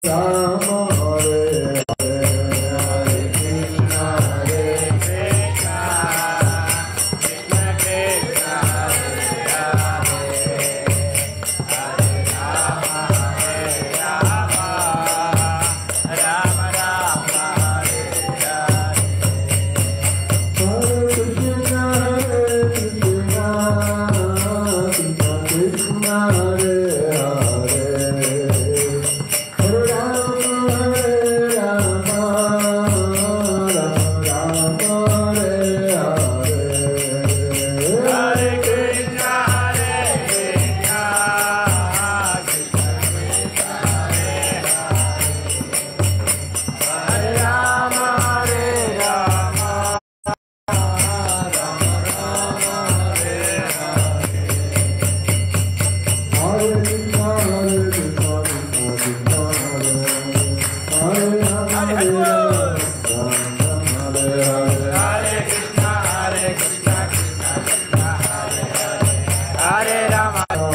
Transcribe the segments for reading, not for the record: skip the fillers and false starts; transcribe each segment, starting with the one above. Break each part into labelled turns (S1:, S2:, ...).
S1: Hare Rama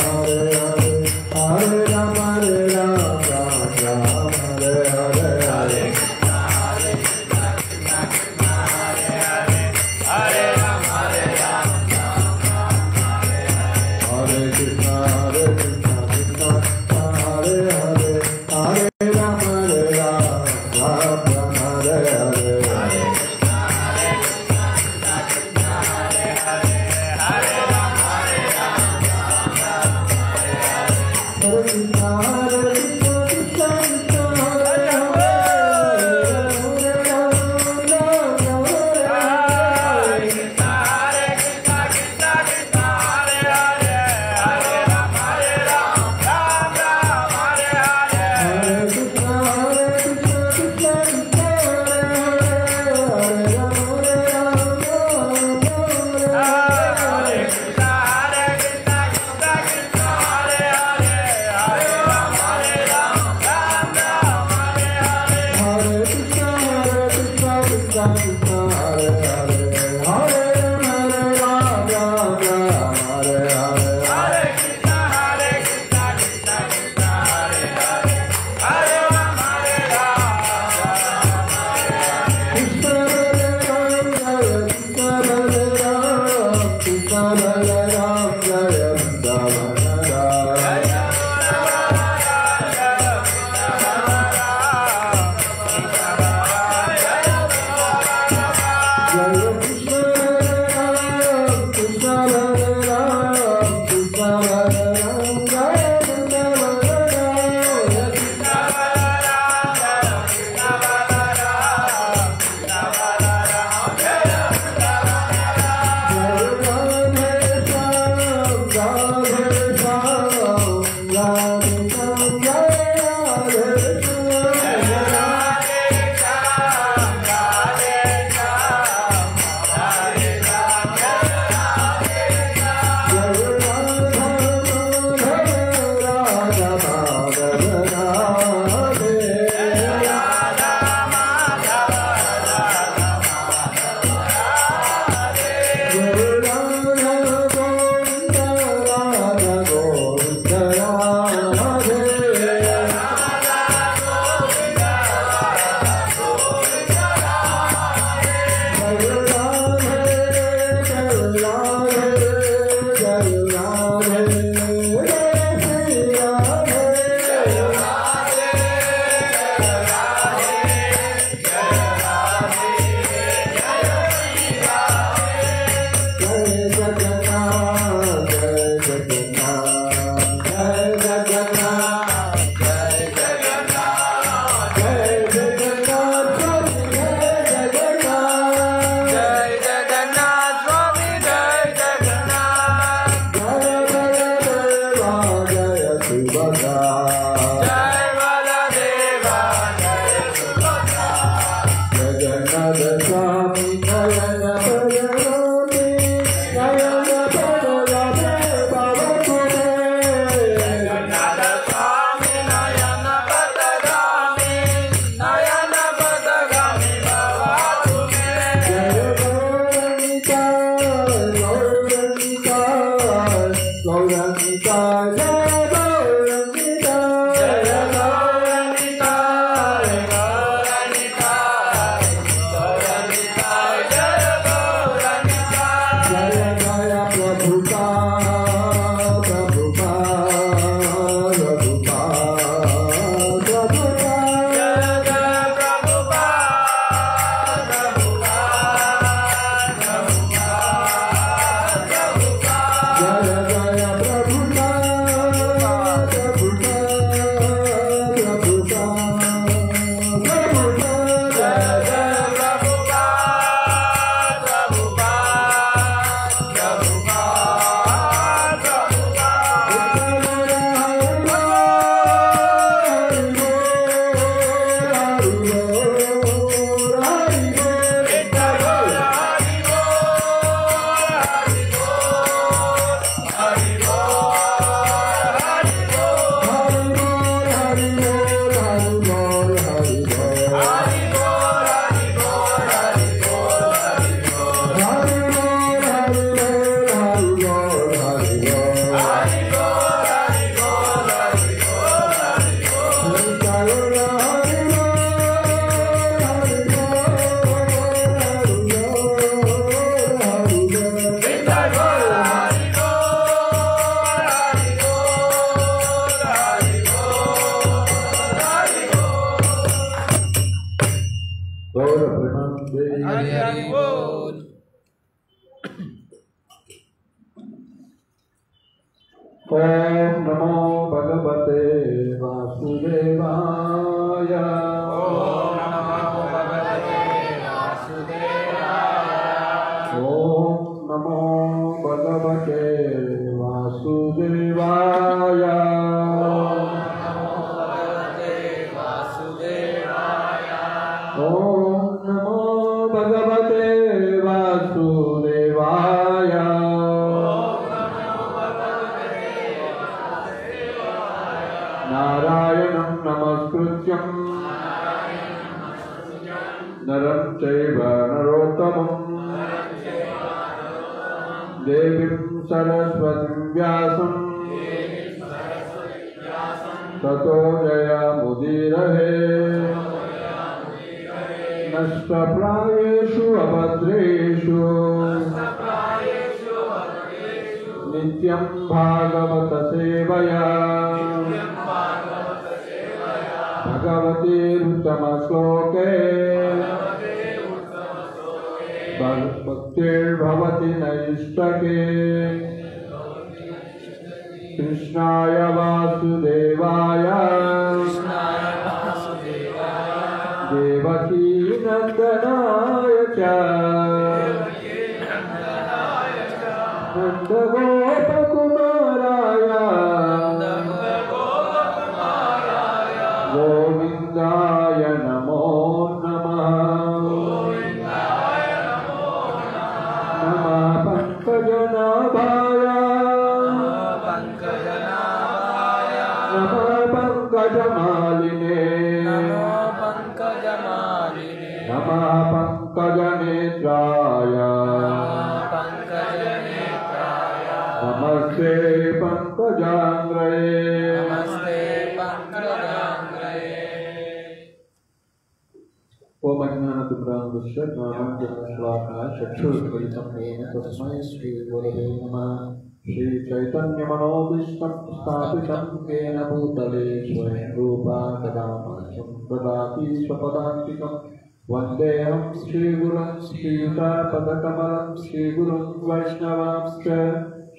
S1: वन्देऽहं श्रीगुरुं श्रीयुतापदकमलं श्रीगुरुं वैष्णवांश्च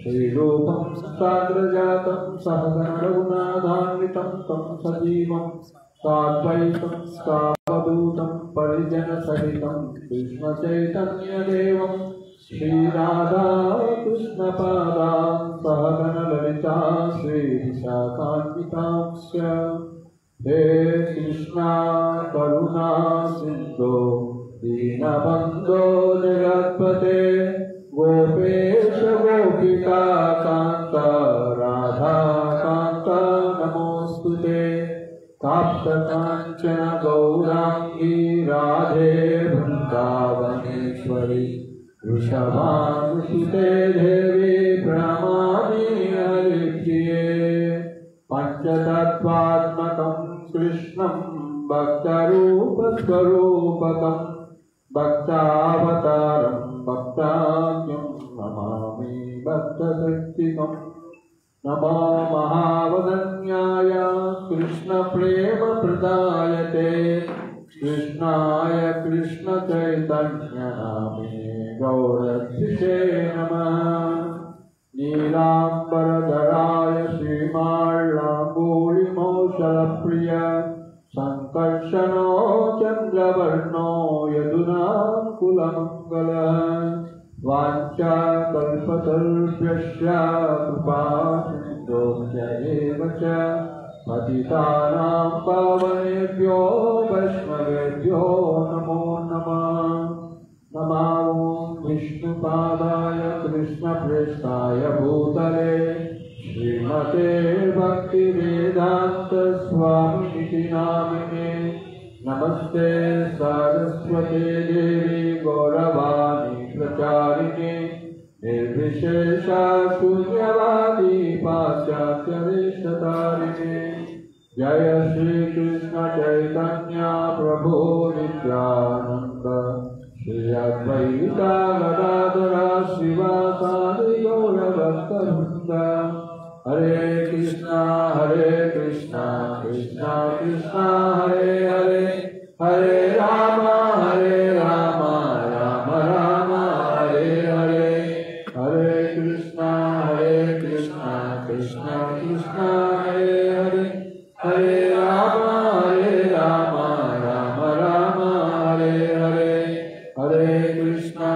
S1: श्रीरूपं साग्रजातं सहगणरघुनाथान्वितं तं सजीवं साद्वैतं सावधूतं परिजनसहितं कृष्णचैतन्यदेवं श्रीराधा कृष्णपादां सहगणललिता श्रीविशाखान्वितांश्च हे कृष्णा करुणा सिंधो दीनबंधो जगत्पते गोपेश गोपिका कांत राधा कांत नमोस्तुते कांचन गौरांगी राधे वृंदावनेश्वरी वृषभानुसुते देवी प्रणमामि हरिप्रिये पंचतत्त्वात्मकं कृष्णं भक्तरूपस्वरूपकं भक्तावतारं भक्ताख्यं नमामि भक्तशक्तिकं नमो महावदन्याय कृष्णप्रेमप्रदायते कृष्णाय कृष्णचैतन्यनामिने गौरक्षिते नमः नीलाम्बरधराय श्रीमाल्लाम्बूलिमौषधप्रिय संकर्षणो चन्द्रवर्णो यदुनाकुलमङ्गलः वाञ्छाकल्पतरुभ्यश्च कृपासिन्धुभ्य एव च पतितानां पावनेभ्यो वैष्णवेभ्यो नमो नमः। नमो विष्णुपादाय कृष्णप्रेष्ठाय भूतले श्रीमते भक्तिवेदांत स्वामिनिति नामिने। नमस्ते सरस्वती देवी गौरवाणी प्रचारिणे निर्विशेषा शून्यवादी पाश्चात्यदेशतारिणे। जय श्री कृष्ण चैतन्य प्रभु नित्यानंद श्री अद्वैता गदाधर श्रीवासादि गौरभक्तवृंद। हरे कृष्णा कृष्णा कृष्णा हरे हरे, हरे राम राम राम हरे हरे। हरे कृष्णा कृष्णा कृष्णा हरे हरे, हरे राम राम राम हरे हरे। हरे कृष्णा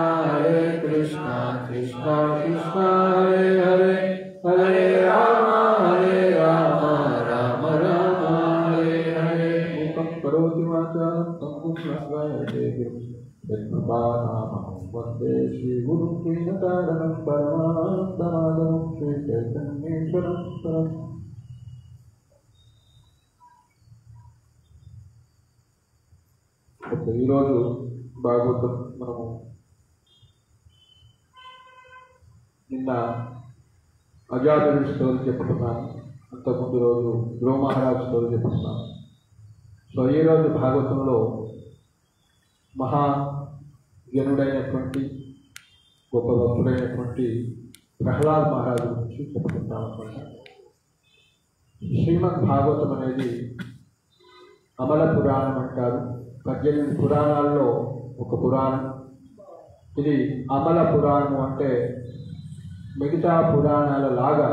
S1: कृष्णा कृष्णा हरे हरे, हरे राम राम राम हरे हरे। मूकं करोति वाचालं पंगुं लङ्घयते गिरिं यत्कृपानामहं वन्दे श्रीगुरुं दीनतारिणं परमानन्दमाधवं श्रीचैतन्येश्वरं सरस्वती। ఈరోజు భాగవతం మనము నిన్న అజామిళుడి స్టోరీ చెప్పుకున్నాను, అంతకుముందు రోజు ధ్రువ మహారాజ్ స్టోరీ చెప్పుకున్నాను. సో ఈరోజు భాగవతంలో మహాజనుడైనటువంటి గొప్ప భక్తుడైనటువంటి ప్రహ్లాద్ మహారాజు గురించి చెప్పుకుంటాం అనమాట. శ్రీమద్ భాగవతం అనేది అమల పురాణం అంటారు. 18 పురాణాల్లో ఒక పురాణం ఇది. అమల పురాణం అంటే మిగతా పురాణాల లాగా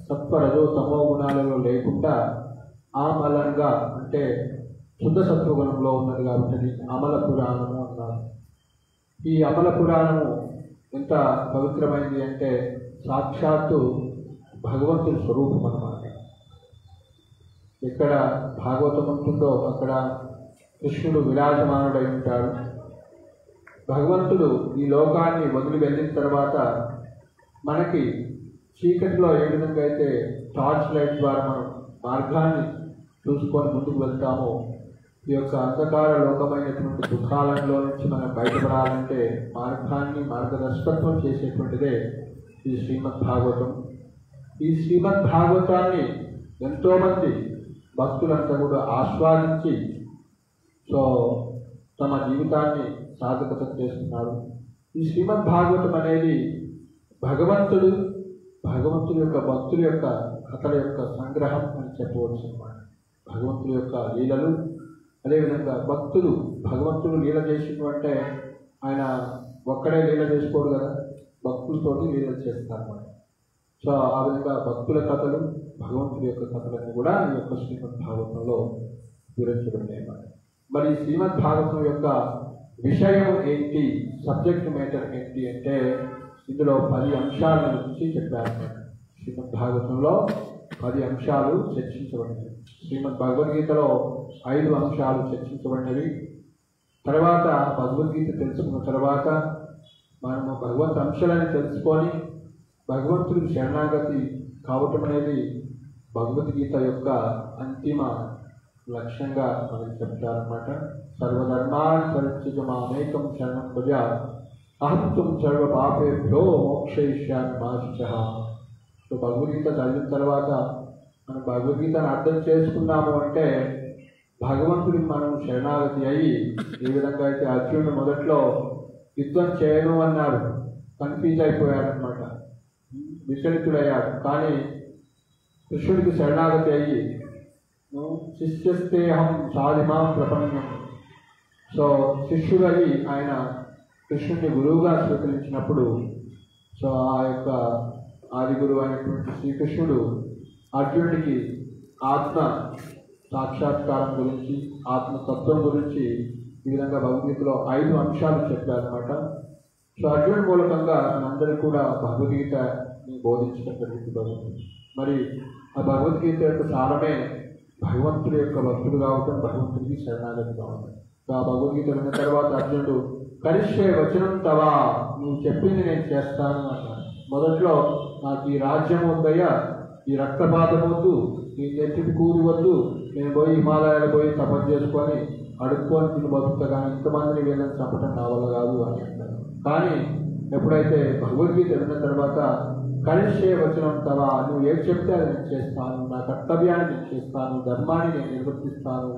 S1: సత్వరజో తమో గుణాలలో లేకుండా ఆమలంగా అంటే శుద్ధ సత్వగుణంలో ఉన్నది కాబట్టి అమల పురాణము అన్నారు. ఈ అమల పురాణము ఎంత పవిత్రమైంది అంటే సాక్షాత్తు భగవంతుడి స్వరూపం అన్నమాట. ఎక్కడ భాగవతం ఉంటుందో అక్కడ కృష్ణుడు విరాజమానుడై ఉంటాడు. భగవంతుడు ఈ లోకాన్ని వదిలి వెళ్ళిన తర్వాత మనకి చీకటిలో ఏ విధంగా అయితే టార్చ్ లైట్ ద్వారా మనం మార్గాన్ని చూసుకొని ముందుకు వెళ్తామో, ఈ యొక్క అంధకార లోకమైనటువంటి దుఃఖాలలో నుంచి మనం బయటపడాలంటే మార్గాన్ని మార్గదర్శకత్వం చేసేటువంటిదే ఈ శ్రీమద్ భాగవతం. ఈ శ్రీమద్ భాగవతాన్ని ఎంతోమంది భక్తులంతా కూడా ఆస్వాదించి తమ జీవితాన్ని సాధకత చేస్తున్నారు. ఈ శ్రీమద్ భాగవతం అనేది భగవంతుడి యొక్క భక్తుల యొక్క కథల యొక్క సంగ్రహం అని చెప్పవచ్చు అన్నమాట. భగవంతుడి యొక్క లీలలు, అదేవిధంగా భగవంతుడు లీల చేసినట్టే ఆయన ఒక్కడే లీల చేసుకోడు కదా, భక్తులతోటి లీలలు చేస్తారన్నమాట. సో ఆ విధంగా భక్తుల కథలు, భగవంతుడి యొక్క కథలను కూడా ఈ యొక్క శ్రీమద్ భాగవతంలో వివరించబడినాయి అన్నమాట. మరి శ్రీమద్ భాగవతం యొక్క విషయం ఏంటి, సబ్జెక్ట్ మ్యాటర్ ఏంటి అంటే ఇందులో 10 అంశాల గురించి చెప్పారు. శ్రీమద్ భాగవతంలో 10 అంశాలు చర్చించబడినవి. శ్రీమద్ భగవద్గీతలో 5 అంశాలు చర్చించబడినవి. తర్వాత భగవద్గీత తెలుసుకున్న తర్వాత మనము భగవత్ అంశాలని తెలుసుకొని భగవంతుడికి శరణాగతి కావటం అనేది భగవద్గీత యొక్క అంతిమ లక్ష్యంగా మనకి చెప్తారన్నమాట. సర్వధర్మాన్ పరిత్యజ మామేకం శరణం భజ అహం త్వం సర్వ పాపేభ్యో మోక్షయిష్యామి మా శుచః. సో భగవద్గీత చదివిన తర్వాత మనం భగవద్గీతను అర్థం చేసుకున్నాము అంటే భగవంతుడికి మనం శరణాగతి అయ్యి, ఏ విధంగా అయితే అర్జునుడు మొదట్లో యుద్ధం చేయను అన్నాడు, కన్ఫ్యూజ్ అయిపోయాడనమాట, విచలితుడయ్యాడు. కానీ కృష్ణుడికి శరణాగతి అయ్యి శిష్యస్తేహం సాధిమాం ప్రపన్నం. సో శిష్యుడు అయ్యి ఆయన కృష్ణుడిని గురువుగా స్వీకరించినప్పుడు సో ఆ యొక్క ఆది గురువు అయినటువంటి శ్రీకృష్ణుడు అర్జునుడికి ఆత్మ సాక్షాత్కారం గురించి, ఆత్మతత్వం గురించి ఈ విధంగా భగవద్గీతలో 5 అంశాలు చెప్పారనమాట. సో అర్జునుడి మూలకంగా మనందరికీ కూడా భగవద్గీత బోధించడం జరిగింది భగవంతుడు. మరి ఆ భగవద్గీత యొక్క సారమే భగవంతుడి యొక్క భక్తుడు కావటం, భగవంతుడికి శరణాగతి కావటం. ఆ భగవద్గీత విన్న తర్వాత అర్జునుడు కరిష్యే వచనం తవా, నువ్వు చెప్పింది నేను చేస్తాను అన్నాడు. మొదట్లో నాకు ఈ రాజ్యం వద్దయ్యా, ఈ రక్తపాతం వద్దు, ఈ నెత్తికి కూలి వద్దు, నేను పోయి హిమాలయాలు పోయి తపస్సు చేసుకొని అడుక్కొని తిని బతుకుతా, కానీ ఇంతమందిని వీళ్ళని చంపడం నా వల్ల కాదు అని అంటారు. కానీ ఎప్పుడైతే భగవద్గీత విన్న తర్వాత కరిష్యే వచనం తవా, నువ్వు ఏం చెప్తే అది నేను చేస్తాను, నా కర్తవ్యాన్ని నేను చేస్తాను, ధర్మాన్ని నేను నిర్వర్తిస్తాను,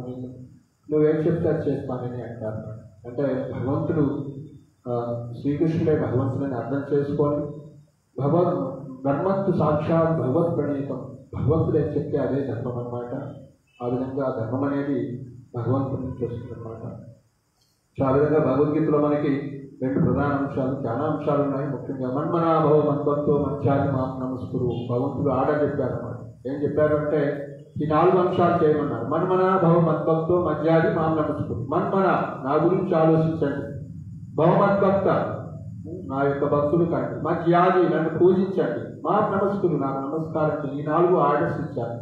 S1: నువ్వేం చెప్తే అది చేస్తానని అంటారు. అంటే భగవంతుడు శ్రీకృష్ణుడే భగవంతుడిని అర్థం చేసుకొని ధర్మత్తు సాక్షాత్ భగవత్ ప్రణీతం, భగవంతుడు ఏం చెప్తే అదే ధర్మం అన్నమాట. ఆ విధంగా ధర్మం అనేది భగవంతుడిని చేస్తుందన్నమాట. సో ఆ విధంగా భగవద్గీతలో మనకి రెండు ప్రధాన అంశాలు, చాలా అంశాలు ఉన్నాయి. ముఖ్యంగా మన్మనాభవ మన్వంతో మంచాది మాం నమస్కురు, భగవంతుడు చెప్పారన్నమాట. ఏం చెప్పారు అంటే ఈ 4 అంశాలు చేయమన్నారు. మన్మనాభవ మద్భక్తో మధ్యాది మాం నమస్కురు. మన్మన, నా గురించి ఆలోచించండి. భవమద్భక్త, నా యొక్క భక్తులు కండి. మధ్యాది, నన్ను పూజించండి. మాం నమస్కురు, నాకు నమస్కారం చేయండి. ఈ 4 ఆర్డర్స్ ఇచ్చారు.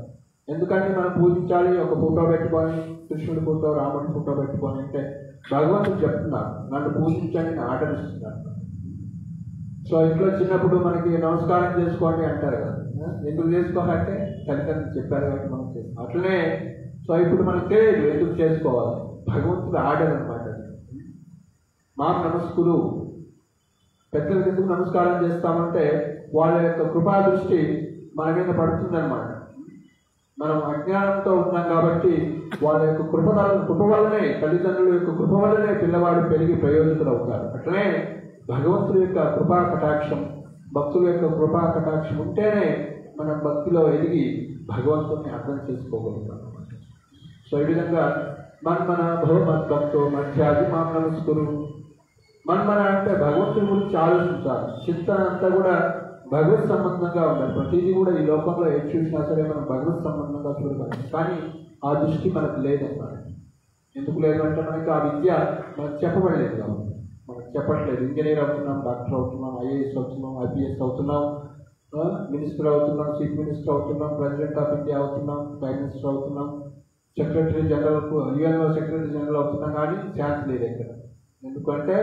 S1: ఎందుకంటే మనం పూజించాలి, ఒక ఫోటో పెట్టుకొని, కృష్ణుడి ఫోటో, రాముడి ఫోటో పెట్టుకొని అంటే భగవంతుడు చెప్తున్నారు నన్ను పూజించండి, నేను ఆర్డర్ ఇస్తున్నాను. సో ఇంట్లో చిన్నప్పుడు మనకి నమస్కారం చేసుకోండి అంటారు కదా, ఎందుకు చేసుకోవాలంటే తల్లిదండ్రులు చెప్పారు కాబట్టి మనం చేస్తాం. అట్లనే సో ఇప్పుడు మనకు తెలియదు ఎందుకు చేసుకోవాలి, భగవంతుడు ఆర్డర్ అనమాట. మాం నమస్కురు, పెద్దలకు ఎందుకు నమస్కారం చేస్తామంటే వాళ్ళ యొక్క కృపా దృష్టి మన మీద పడుతుందన్నమాట. మనం అజ్ఞానంతో ఉన్నాం కాబట్టి వాళ్ళ యొక్క కృప వల్లనే, తల్లిదండ్రుల యొక్క కృప వల్లనే పిల్లవాడు పెరిగి ప్రయోజకుడు అవుతాడు. అట్లనే భగవంతుడి యొక్క కృపా కటాక్షం, భక్తుల యొక్క కృపా కటాక్షం ఉంటేనే మనం భక్తిలో ఎదిగి భగవంతుడిని అర్థం చేసుకోగలుగుతాం. సో ఈ విధంగా మన్మన భవమద్భక్తో మధ్యాది మాం నమస్కురు. మన్మన అంటే భగవంతుడి గురించి ఆలోచించాలి. చింతన అంతా కూడా భగవత్ సంబంధంగా ఉండాలి. ప్రతిదీ కూడా ఈ లోకంలో ఏం చూసినా సరే మనం భగవత్ సంబంధంగా చూడాలి. కానీ ఆ దృష్టి మనకు లేదన్నమాట. ఎందుకు లేదు అంటే మనకి ఆ విద్య మనకు చెప్పబడలేదు కాబట్టి. మనకు చెప్పట్లేదు. ఇంజనీర్ అవుతున్నాం, డాక్టర్ అవుతున్నాం, ఐఏఎస్ అవుతున్నాం, ఐపీఎస్ అవుతున్నాం, మినిస్టర్ అవుతున్నాం, చీఫ్ మినిస్టర్ అవుతున్నాం, ప్రెసిడెంట్ ఆఫ్ ఇండియా అవుతున్నాం, ప్రైమ్ మినిస్టర్ అవుతున్నాం, secretary general, UNO secretary general అవుతున్నాం. కానీ ఛాన్స్ లేదు ఎక్కడ. ఎందుకంటే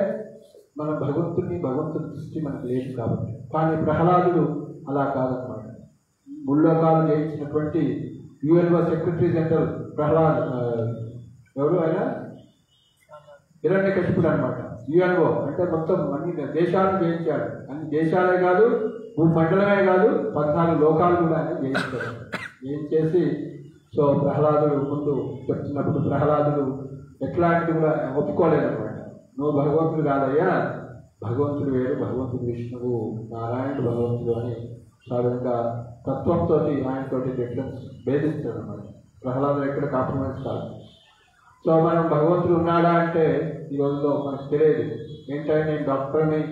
S1: మన భగవంతుడి దృష్టి మనకు లేదు కాబట్టి. కానీ ప్రహ్లాదుడు అలా కాదన్నమాట. ముల్లోకాలు జయించినటువంటి యుఎన్ఓ సెక్రటరీ జనరల్ ప్రహ్లాద్, ఎవరు ఆయన? హిరణ్యకశిపుడు అనమాట. యుఎన్ఓ అంటే మొత్తం అన్ని దేశాలను జయించాడు. అన్ని దేశాలే కాదు, భూమండలమే కాదు, 14 లోకాలు కూడా ఆయన జయించాడు. జయించేసి సో ప్రహ్లాదుడు ముందు చెప్తున్నప్పుడు ప్రహ్లాదుడు ఎట్లాంటిది కూడా ఒప్పుకోలేదన్నమాట. నువ్వు భగవంతుడు కాదయ్యా, భగవంతుడు వేరు, భగవంతుడు విష్ణువు, నారాయణుడు భగవంతుడు అని సాధారణంగా తత్వంతో ఆయనతోటి డిఫరెన్స్ భేదిస్తాడు అన్నమాట. ప్రహ్లాదుడు ఎక్కడ కాంప్రమైజ్ కాదు. సో మనం భగవంతుడు ఉన్నాడా అంటే ఈ రోజుల్లో మనకు తెలియదు. ఏంటంటే నేను డాక్టర్ని,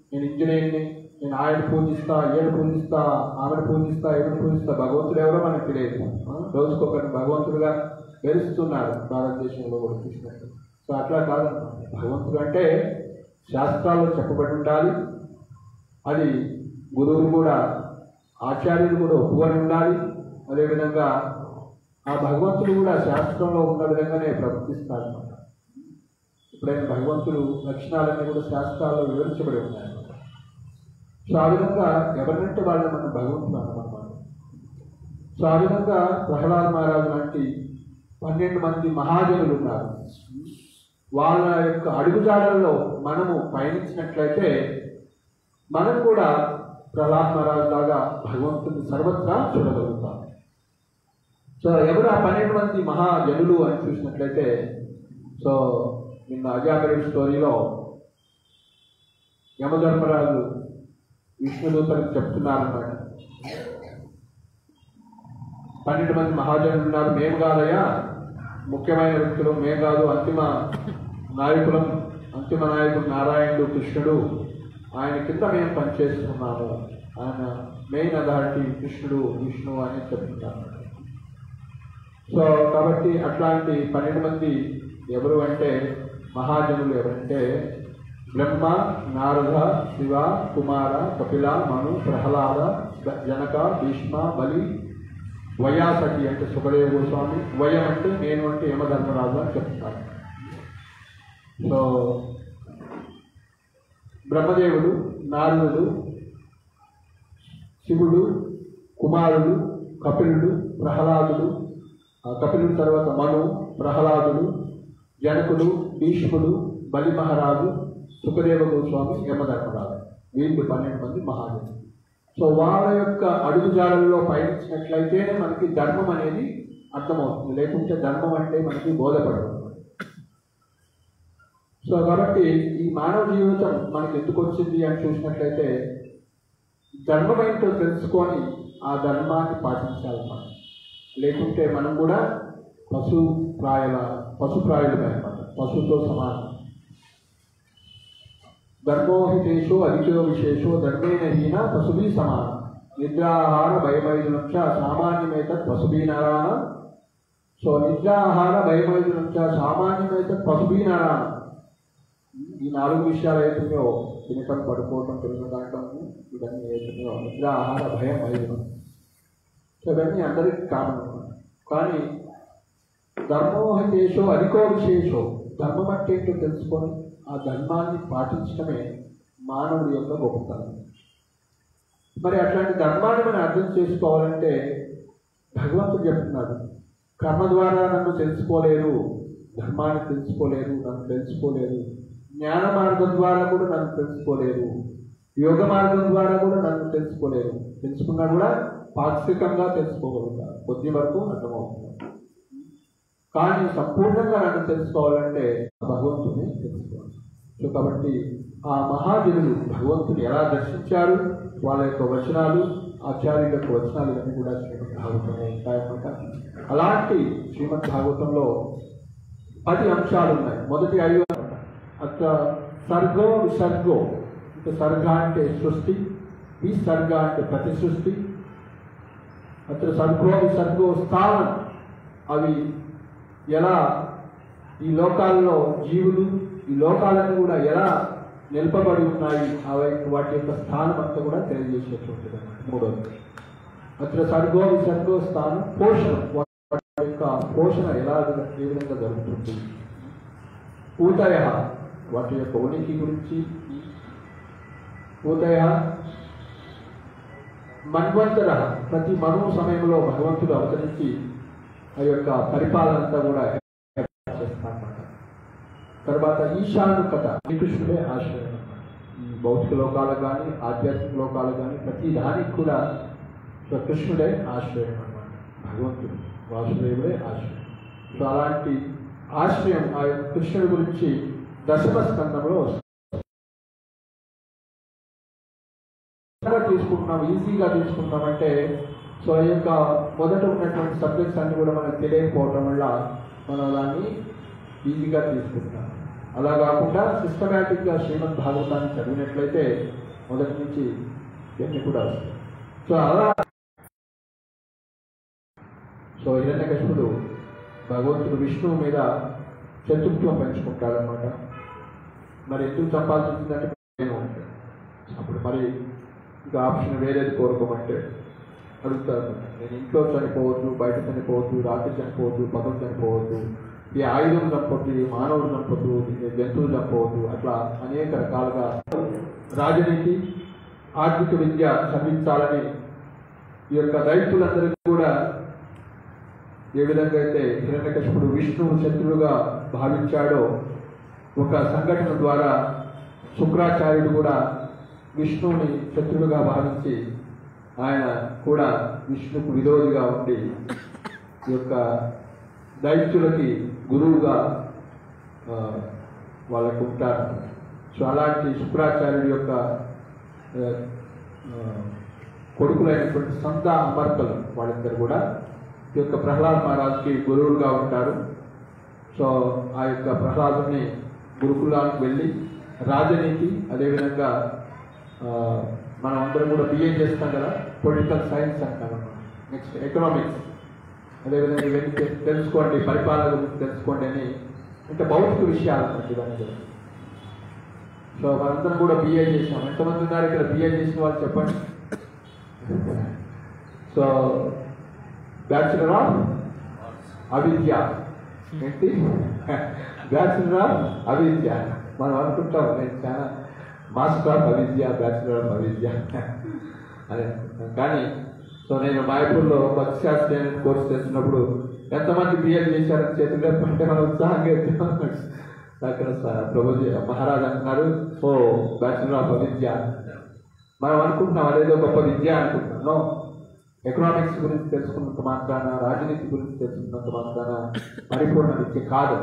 S1: నేను ఇంజనీర్ని, నేను ఆయన పూజిస్తా, ఏడు పూజిస్తా, ఆమెను పూజిస్తా, ఎవరిని పూజిస్తా, భగవంతుడు ఎవరో మనకు తెలియదు. రోజుకొకరిని భగవంతుడుగా వెలుస్తున్నాడు భారతదేశంలో కూడా చూసినట్టు. సో అట్లా కాదన్నమాట. భగవంతుడు అంటే శాస్త్రాల్లో చెప్పబడి ఉండాలి. అది గురువులు కూడా, ఆచార్యులు కూడా ఒప్పుకొని ఉండాలి. అదేవిధంగా ఆ భగవంతుడు కూడా శాస్త్రంలో ఉన్న విధంగానే ప్రవర్తిస్తారన్నమాట. ఇప్పుడైనా భగవంతుడు లక్షణాలన్నీ కూడా శాస్త్రాల్లో వివరించబడి ఉన్నాయన్నమాట. సో ఆ విధంగా ఎవరినంటే వాళ్ళని మనం భగవంతుడు అన్నమాట. సో ఆ విధంగా ప్రహ్లాద్ మహారాజు లాంటి 12 మంది మహాజనులు ఉన్నారు. వాళ్ళ యొక్క అడుగుజాడల్లో మనము పయనించినట్లయితే మనం కూడా ప్రహ్లాద్ మహారాజు లాగా భగవంతుని సర్వత్రా చూడగలుగుతాం. సో ఎవరు ఆ 12 మంది మహాజనులు అని చూసినట్లయితే, సో నిన్న అజాగరి స్టోరీలో యమధర్మరాజు విష్ణుదూతలకు చెప్తున్నారన్నమాట. 12 మంది మహాజనులు ఉన్నారు, మేము కాదయ్యా ముఖ్యమైన వ్యక్తులు, మేము కాదు, అంతిమ నాయకుడు నారాయణుడు కృష్ణుడు, ఆయన కింద మేము పనిచేస్తున్నాము, ఆయన మెయిన్ అథారిటీ కృష్ణుడు విష్ణువు అని చెప్తున్నారు. సో కాబట్టి అట్లాంటి 12 మంది ఎవరు అంటే మహాజనులు ఎవరంటే బ్రహ్మ, నారద, శివ, కుమార, కపిల, మను, ప్రహ్లాద, జనక, భీష్మ, బలి, వయాసకి అంటే సుఖదేవ గోస్వామి, వయం అంటే నేను అంటే యమధర్మరాజు అని చెప్తాను. సో బ్రహ్మదేవుడు, నారదుడు, శివుడు, కుమారుడు, కపిలుడు, ప్రహ్లాదుడు, కపిలుడు తర్వాత మను, ప్రహ్లాదుడు, జనకుడు, భీష్ముడు, బలి మహారాజు, సుఖదేవ గోస్వామి, యమధర్మరాజు, వీళ్ళు 12 మంది మహాదేవులు. సో వాళ్ళ యొక్క అడుగుజాడల్లో పయనించినట్లయితేనే మనకి ధర్మం అనేది అర్థమవుతుంది, లేకుంటే ధర్మం అంటే మనకి బోధపడదు. సో కాబట్టి ఈ మానవ జీవితం మనకి ఎందుకు వచ్చింది అని చూసినట్లయితే ధర్మం ఏంటో తెలుసుకొని ఆ ధర్మాన్ని పాటించాలన్నమాట. లేకుంటే మనం కూడా పశుప్రాయులమే అన్నమాట, పశువుతో సమానం. ధర్మోహితేషో అధికో విశేషో ధర్మేణ హీన పశుభి సమానం. నిద్రాహార భయమైదునంచ సామాన్యమేతత్ పశుభీనరాన. సో నిద్రాహార భయమైదునంచ సామాన్యమేతత్ పశుభీనరాన. ఈ 4 విషయాలు అవుతున్నాయో, తినటం, పడుకోవటం, తిరగటం, ఇవన్నీ అవుతున్నాయో, నిద్ర, ఆహార, భయం, మైదునం, సో ఇవన్నీ అందరికీ కామన్ అన్నమాట. కానీ ధర్మోహితేషో అధికో విశేషో, ధర్మం అంటే ఏంటో తెలుసుకొని ఆ ధర్మాన్ని పాటించడమే మానవుడి యొక్క గొప్పతనం. మరి అట్లాంటి ధర్మాన్ని మనం అర్థం చేసుకోవాలంటే భగవంతుడు చెప్తున్నాడు, కర్మ ద్వారా నన్ను తెలుసుకోలేరు, ధర్మాన్ని తెలుసుకోలేరు, నన్ను తెలుసుకోలేరు. జ్ఞాన మార్గం ద్వారా కూడా నన్ను తెలుసుకోలేరు, యోగ మార్గం ద్వారా కూడా నన్ను తెలుసుకోలేరు. తెలుసుకున్నా కూడా పాక్షికంగా తెలుసుకోగలుగుతారు, కొద్ది వరకు అర్థమవుతుంది. కానీ సంపూర్ణంగా నన్ను తెలుసుకోవాలంటే భగవంతుని తెలుసుకోవాలి. సో కాబట్టి ఆ మహాజనులు భగవంతుని ఎలా దర్శించారు, వాళ్ళ యొక్క వచనాలు, ఆచార్యుల యొక్క వచనాలు ఇవన్నీ కూడా శ్రీమద్ భాగవతంలో ఉంటాయన్నమాట. అలాంటి శ్రీమద్ భాగవతంలో 10 అంశాలు ఉన్నాయి. మొదటి 5 అట్లా సర్గో విసర్గో, అంటే సర్గ అంటే సృష్టి, విసర్గ అంటే ప్రతి సృష్టి. అట్లా సర్గో విసర్గో స్థానం, అవి ఎలా ఈ లోకాల్లో జీవులు ఈ లోకాలను కూడా ఎలా నిలపబడి ఉన్నాయి, వాటి యొక్క స్థానం అంతా కూడా తెలియజేసేటువంటిది అన్నమాట. మూడవది అట్లా సర్గో విసర్గో స్థానం, పోషణ, వాటి యొక్క పోషణ ఎలా ఏ విధంగా జరుగుతుంది. ఊతయ, వాటి యొక్క ఉనికి గురించి. ఊతయ మన్వంతర, ప్రతి మను సమయంలో భగవంతుడు అవతరించి ఆ యొక్క పరిపాలన అంతా కూడా చేస్తానమాట. తర్వాత ఈశానుకత, శ్రీకృష్ణుడే ఆశ్రయం అన్నమాట. ఈ భౌతిక లోకాలకు కానీ ఆధ్యాత్మిక లోకాలకు కానీ ప్రతి దానికి కూడా కృష్ణుడే ఆశ్రయం అన్నమాట. భగవంతుడు వాసుదేవుడే ఆశ్రయం. సో అలాంటి ఆశ్రయం ఆ యొక్క కృష్ణుడి గురించి 10వ స్కందంలో తీసుకుంటున్నాం, ఈజీగా తీసుకుంటామంటే సో ఈ యొక్క మొదట ఉన్నటువంటి సబ్జెక్ట్స్ అన్ని కూడా మనకు తెలియకపోవడం వల్ల మనం దాన్ని ఈజీగా తీసుకుంటాం. అలా కాకుండా సిస్టమేటిక్గా శ్రీమద్ భాగవతాన్ని చదివినట్లయితే మొదటి నుంచి ఇవన్నీ కూడా వస్తాయి. సో అలా సో హిరణ్యకశిపుడు భగవంతుడు విష్ణువు మీద శత్రుత్వం పెంచుకుంటాడనమాట. మరి ఎందుకు చంపాల్సి వచ్చిందంటే నేను ఉంటాడు. అప్పుడు మరి ఇంకా ఆప్షన్ వేరేది కోరుకోమంటే అడుగుతారు, నేను ఇంట్లో చనిపోవద్దు, బయట చనిపోవద్దు, రాత్రి చనిపోవద్దు, పగలు చనిపోవద్దు, ఈ ఆయుధం చంపొద్దు, ఈ మానవులు చంపొద్దు, జంతువులు చంపవద్దు, అట్లా అనేక రకాలుగా రాజనీతి, ఆర్థిక విద్య చదివించాలని ఈ యొక్క రైతులందరికీ కూడా ఏ విధంగా అయితే హిరణ్యకశిపుడు విష్ణువు శత్రువుగా భావించాడో, ఒక సంఘటన ద్వారా శుక్రాచార్యుడు కూడా విష్ణువుని శత్రువుగా భావించి ఆయన కూడా విష్ణుకు విరోధిగా ఉండి ఈ యొక్క దైత్యులకి గురువుగా వాళ్ళకు ఉంటారు. సో అలాంటి శుక్రాచార్యుడి యొక్క కొడుకులైనటువంటి సంత అమర్కలు వాళ్ళిద్దరు కూడా ఈ యొక్క ప్రహ్లాద్ మహారాజ్కి గురువులుగా ఉంటారు. సో ఆ యొక్క ప్రహ్లాదుని గురుకులానికి వెళ్ళి రాజనీతి, అదేవిధంగా మనం అందరం కూడా బిఏ చేస్తాం కదా, పొలిటికల్ సైన్స్ అంటాం, నెక్స్ట్ ఎకనామిక్స్, అదేవిధంగా ఇవన్నీ తెలుసుకోండి, పరిపాలన గురించి తెలుసుకోండి అని, అంటే భౌతిక విషయాలు అన్నట్టు ఇవన్నీ కూడా. సో మనందరం కూడా బిఏ చేసాం. ఎంతమంది ఉన్నారు ఇక్కడ బిఏ చేసిన వాళ్ళు చెప్పండి? సో బ్యాచులర్ ఆఫ్ అవిద్య ఏంటి? బ్యాచులర్ ఆఫ్ అవిద్య. మనం అనుకుంటాం నేను చాలా మాస్టర్ ఆఫ్ అవిద్య, బ్యాచులర్ ఆఫ్ అవిద్య అని అనుకుంటాం. కానీ సో నేను మాయపూర్లో భక్తి శాస్త్రి అనే కోర్సు చేస్తున్నప్పుడు ఎంతమంది బిఎల్ చేశారని చేతులు అంటే మనం ఉత్సాహంగా అక్కడ ప్రభుజీ మహారాజ్ అంటున్నారు, ఓ బ్యాచులర్ ఆఫ్ అవిద్య. మనం అనుకుంటున్నాం అదేదో గొప్ప విద్య అనుకుంటున్నాం. ఎకనామిక్స్ గురించి తెలుసుకున్నంత మాత్రాన, రాజనీతి గురించి తెలుసుకున్నంత మాత్రాన పరిపూర్ణ విద్య కాదు.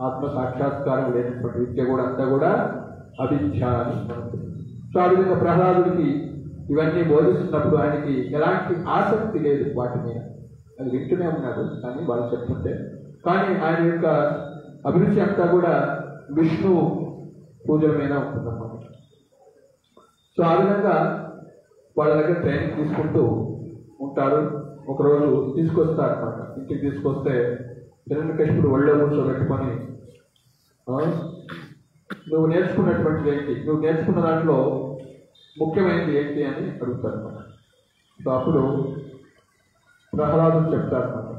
S1: ఆత్మ సాక్షాత్కారం లేనటువంటి విద్య కూడా అంతా కూడా అవిద్య అని మనకు. సో ఆ విధంగా ప్రహ్లాదుడికి ఇవన్నీ బోధిస్తున్నప్పుడు ఆయనకి ఎలాంటి ఆసక్తి లేదు వాటి మీద. అది వింటూనే ఉన్నాడు కానీ వాళ్ళు చెప్తుంటే. కానీ ఆయన యొక్క అభిరుచి అంతా కూడా విష్ణు పూజల మీద ఉంటుందన్నమాట. సో ఆ విధంగా వాళ్ళ దగ్గర ట్రైనింగ్ తీసుకుంటూ ఉంటారు. ఒకరోజు తీసుకొస్తారనమాట. ఇంటికి తీసుకొస్తే హిరణ్యకశిపుడు ఒళ్ళో కూర్చోబెట్టుకొని, నువ్వు నేర్చుకున్నటువంటిది ఏంటి, నువ్వు నేర్చుకున్న దాంట్లో ముఖ్యమైనది ఏంటి అని అడుగుతారనమాట. సో అప్పుడు ప్రహ్లాదుడు చెప్తారనమాట,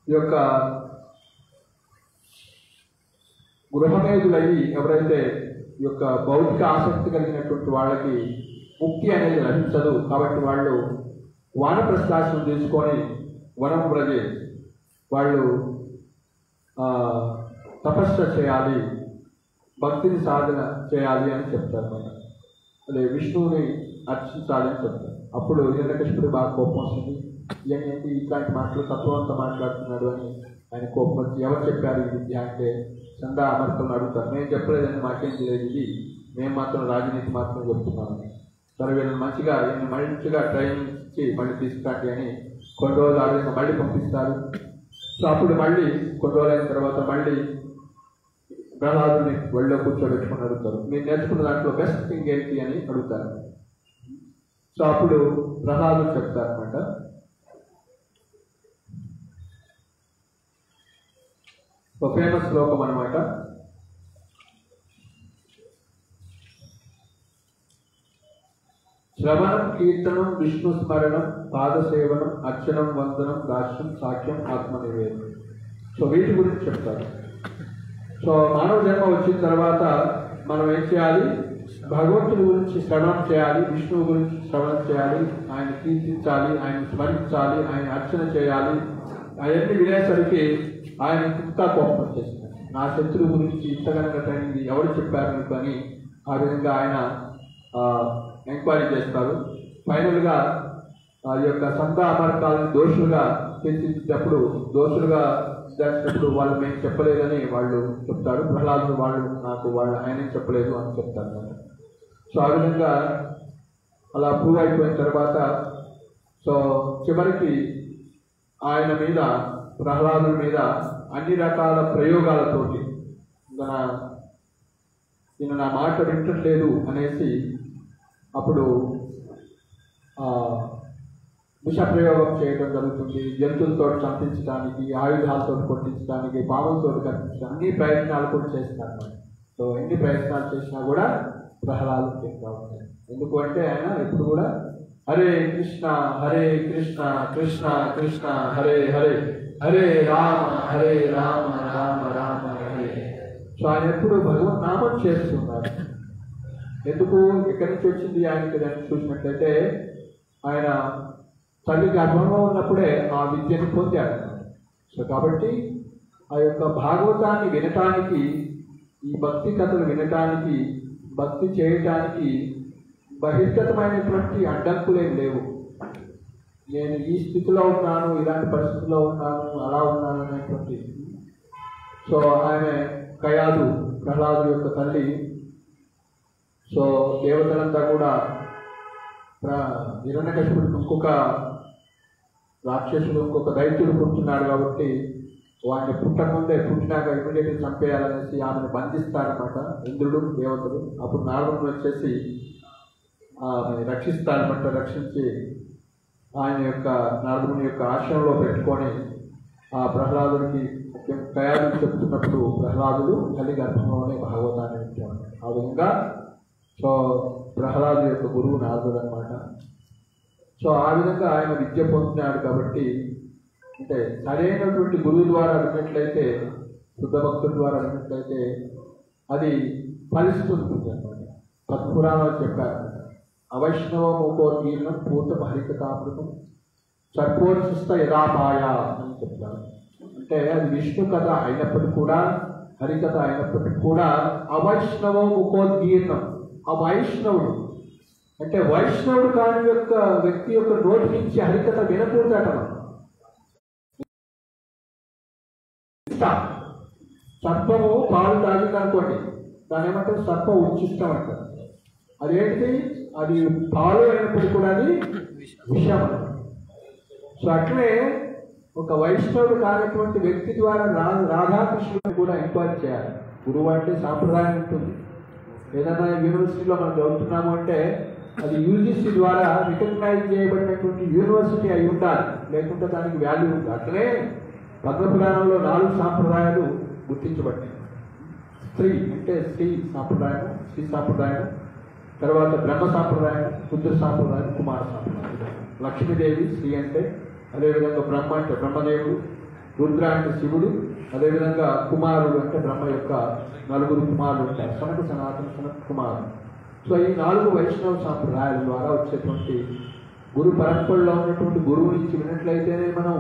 S1: ఈ యొక్క గృహమేధులయ్యి ఎవరైతే ఈ యొక్క భౌతిక ఆసక్తి కలిగినటువంటి వాళ్ళకి ముక్తి అనేది లభించదు. కాబట్టి వాళ్ళు వానప్రస్థాశ్రమం తీసుకొని వనం ప్రజే వాళ్ళు తపస్సు చేయాలి, భక్తిని సాధన చేయాలి అని చెప్తారు. మన అదే విష్ణువుని అర్చించాలి అని చెప్తారు. అప్పుడు హిరణ్యకశిపుడు బాగా కోపం వస్తుంది. ఏంటి ఇట్లాంటి మాటలు తత్వంతో మాట్లాడుతున్నాడు అని ఆయన కోపం వచ్చి, ఎవరు చెప్పారు ఈ విద్య అంటే చందా అమర్తలను అడుగుతారు. నేను చెప్పలేదని మాకేం తెలియదు, ఇది మేము మాత్రం రాజనీతి మాత్రం చెప్తున్నాను. సరే వీళ్ళని మంచిగా ట్రైనింగ్ ఇచ్చి మళ్ళీ తీసుకురండి అని కొన్ని రోజులు ఆ విధంగా మళ్ళీ పంపిస్తారు. సో అప్పుడు మళ్ళీ కొన్ని రోజులైన తర్వాత మళ్ళీ ప్రహ్లాదుని ఒళ్ళో కూర్చోబెట్టుకుని అడుగుతారు, మీరు నేర్చుకున్న దాంట్లో బెస్ట్ థింగ్ ఏంటి అని అడుగుతారు. సో అప్పుడు ప్రహ్లాదుడు చెప్తారనమాట, ఒక ఫేమస్ శ్లోకం అనమాట. శ్రవణం, కీర్తనం, విష్ణు స్మరణం, పాదసేవనం, అర్చనం, వందనం, దాస్యం, సాఖ్యం, ఆత్మనివేదనం. సో వీటి గురించి చెప్తారు. సో మానవ జన్మ వచ్చిన తర్వాత మనం ఏం చేయాలి? భగవంతుడి గురించి శ్రవణం చేయాలి, విష్ణువు గురించి శ్రవణం చేయాలి, ఆయన కీర్తించాలి, ఆయన స్మరించాలి, ఆయన అర్చన చేయాలి. అవన్నీ వినేసరికి ఆయన ఇంకా కోపం వచ్చేసింది. నా శత్రువు గురించి ఇంతకనగా ట్రైనింగ్ ఎవరు చెప్పారు మీకు అని ఆ విధంగా ఆయన ఎంక్వైరీ చేస్తారు. ఫైనల్గా ఈ యొక్క సంతా అమర్కాలను దోషులుగా తీర్చిదిద్దేటప్పుడు, దోషులుగా చేసినప్పుడు వాళ్ళు మేము చెప్పలేదని వాళ్ళు చెప్తారు. ప్రహ్లాదుడు వాళ్ళు ఆయనే చెప్పలేదు అని చెప్తారు. సో ఆ విధంగా అలా ప్రూవ్ అయిపోయిన తర్వాత సో చివరికి ఆయన మీద, ప్రహ్లాదుడి మీద అన్ని రకాల ప్రయోగాలతోటి ఈయన నా మాట వింటట్లేదు అనేసి అప్పుడు విషప్రయోగం చేయడం జరుగుతుంది. జంతువులతో చంపించడానికి, ఆయుధాలతో కొట్టించడానికి, పాములతో కట్టించడానికి అన్ని ప్రయత్నాలు కూడా చేస్తారు. సో ఎన్ని ప్రయత్నాలు చేసినా కూడా ప్రహ్లాదు చెప్తా ఉంటారు. ఎందుకు అంటే ఆయన ఎప్పుడు కూడా హరే కృష్ణ కృష్ణ కృష్ణ హరే హరే, హరే రామ రామ రామ హరే. సో ఆయన ఎప్పుడు భగవన్ నామం చేస్తున్నారు. ఎందుకు, ఎక్కడి నుంచి వచ్చింది ఆయనకి దాన్ని చూసినట్లయితే ఆయన తల్లి గర్భంలో ఉన్నప్పుడే ఆ విద్యను పొందాడు. సో కాబట్టి ఆ యొక్క భాగవతాన్ని వినటానికి, ఈ భక్తి కథలు వినటానికి, భక్తి చేయటానికి బహిర్గతమైనటువంటి అడ్డంకులేం లేవు. నేను ఈ స్థితిలో ఉన్నాను, ఇలాంటి పరిస్థితిలో ఉన్నాను, అలా ఉన్నాను అనేటువంటి. సో ఆమె కయాదు, ప్రహ్లాదు యొక్క తల్లి. సో దేవతలంతా కూడా హిరణ్యకశిపుడికి ఇంకొక రాక్షసుడు, ఇంకొక దైత్యుడు పుట్టున్నాడు కాబట్టి వాడిని పుట్టినాక ఇమీడియట్గా చంపేయాలనేసి ఆమెను బంధిస్తారనమాట ఇంద్రుడు, దేవతలు. అప్పుడు నారదుడు వచ్చేసి ఆమెను రక్షిస్తారనమాట. రక్షించి ఆయన యొక్క నారదుని యొక్క ఆశ్రమంలో పెట్టుకొని ఆ ప్రహ్లాదుడికి కయాదుడు చెప్తున్నప్పుడు ప్రహ్లాదుడు తల్లి గర్భంలోనే భాగవతాన్ని వింటాడు. ఆ విధంగా సో ప్రహ్లాదు యొక్క గురువు నారదుడు అనమాట. సో ఆ విధంగా ఆయన విద్య పొందినాడు కాబట్టి, అంటే సరైనటువంటి గురువు ద్వారా అడిగినట్లయితే, శుద్ధ భక్తుల ద్వారా అడిగినట్లయితే అది ఫలిస్తుంది అనమాట. పద్మపురాణాలు చెప్పారు, అవైష్ణవ మూకోర్గీర్ణం పూర్తం హరికథామృతం సర్పోత్స యథాపాయ అని చెప్తారు. అంటే అది విష్ణు కథ అయినప్పటికీ కూడా, హరికథ అయినప్పటికీ కూడా అవైష్ణవ ముఖోద్గీర్ణం, ఆ వైష్ణవుడు అంటే వైష్ణవుడు కాని యొక్క వ్యక్తి యొక్క నోటి నుంచి హరికథ వినకూడదట. సర్పము పాలు తాగిందనుకోండి, దాని ఏమంటారు, సర్ప ఉచ్చిష్టం అంటారు. అదేంటి, అది పాలు అయినప్పటికీ కూడా అది విషం. సో అట్లే ఒక వైష్ణవుడు కానటువంటి వ్యక్తి ద్వారా రాధాకృష్ణుని కూడా ఎంక్వైరీ చేయాలి. గురువు అంటే సాంప్రదాయం ఉంటుంది. ఏదైనా యూనివర్సిటీలో మనం చదువుతున్నాము అంటే అది యూజీసీ ద్వారా రికగ్నైజ్ చేయబడినటువంటి యూనివర్సిటీ అయి ఉండాలి, లేకుంటే దానికి వాల్యూ ఉంది. అట్లనే పద్మపురాణంలో 4 సాంప్రదాయాలు గుర్తించబడ్డాయి. స్త్రీ అంటే శ్రీ సాంప్రదాయం, శ్రీ సాంప్రదాయం, తర్వాత బ్రహ్మ సాంప్రదాయం, రుద్ర సాంప్రదాయం, కుమార సాంప్రదాయం. లక్ష్మీదేవి స్త్రీ అంటే, అదేవిధంగా బ్రహ్మ అంటే బ్రహ్మదేవుడు, రుద్ర అంటే శివుడు, అదేవిధంగా కుమారుడు అంటే బ్రహ్మ యొక్క 4 కుమారులు ఉంటారు, సనక సనాతన సనక కుమారుడు. సో ఈ 4 వైష్ణవ సాంప్రదాయాల ద్వారా వచ్చేటువంటి గురు పరంపరలో ఉన్నటువంటి గురువు నుంచి విన్నట్లయితేనే మనం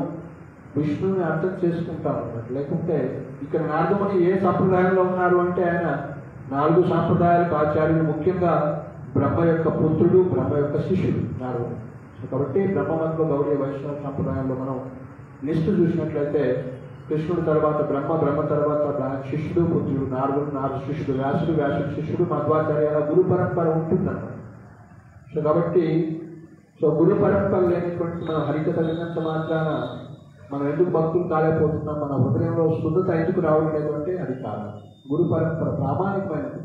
S1: విష్ణువుని అర్థం చేసుకుంటాం అన్నమాట. లేకుంటే ఇక్కడ నారదముని ఏ సాంప్రదాయంలో ఉన్నారు అంటే ఆయన 4 సాంప్రదాయాలకు ఆచార్యులు, ముఖ్యంగా బ్రహ్మ యొక్క పుత్రుడు, బ్రహ్మ యొక్క శిష్యుడు నారదుడు. కాబట్టి బ్రహ్మమంత్ర గౌడీయ వైష్ణవ సాంప్రదాయంలో మనం లిస్టు చూసినట్లయితే కృష్ణుడు తర్వాత బ్రహ్మ, బ్రహ్మ తర్వాత శిష్యుడు, పుత్రుడు, నారదుడు, నారదు శిష్యుడు, వ్యాసుడు, వ్యాసుడు శిష్యుడు, మధ్వాచార్య, గురు పరంపర ఉంటుందన్నమాట. సో కాబట్టి గురు పరంపర లేనటువంటి మనం హరికథ విన్నంత మాత్రాన మనం ఎందుకు భక్తులు కాలేకపోతున్నాం, మన హృదయంలో శుద్ధత ఎందుకు రావడం లేదు అంటే అది కారణం. గురు పరంపర ప్రామాణికమైనది.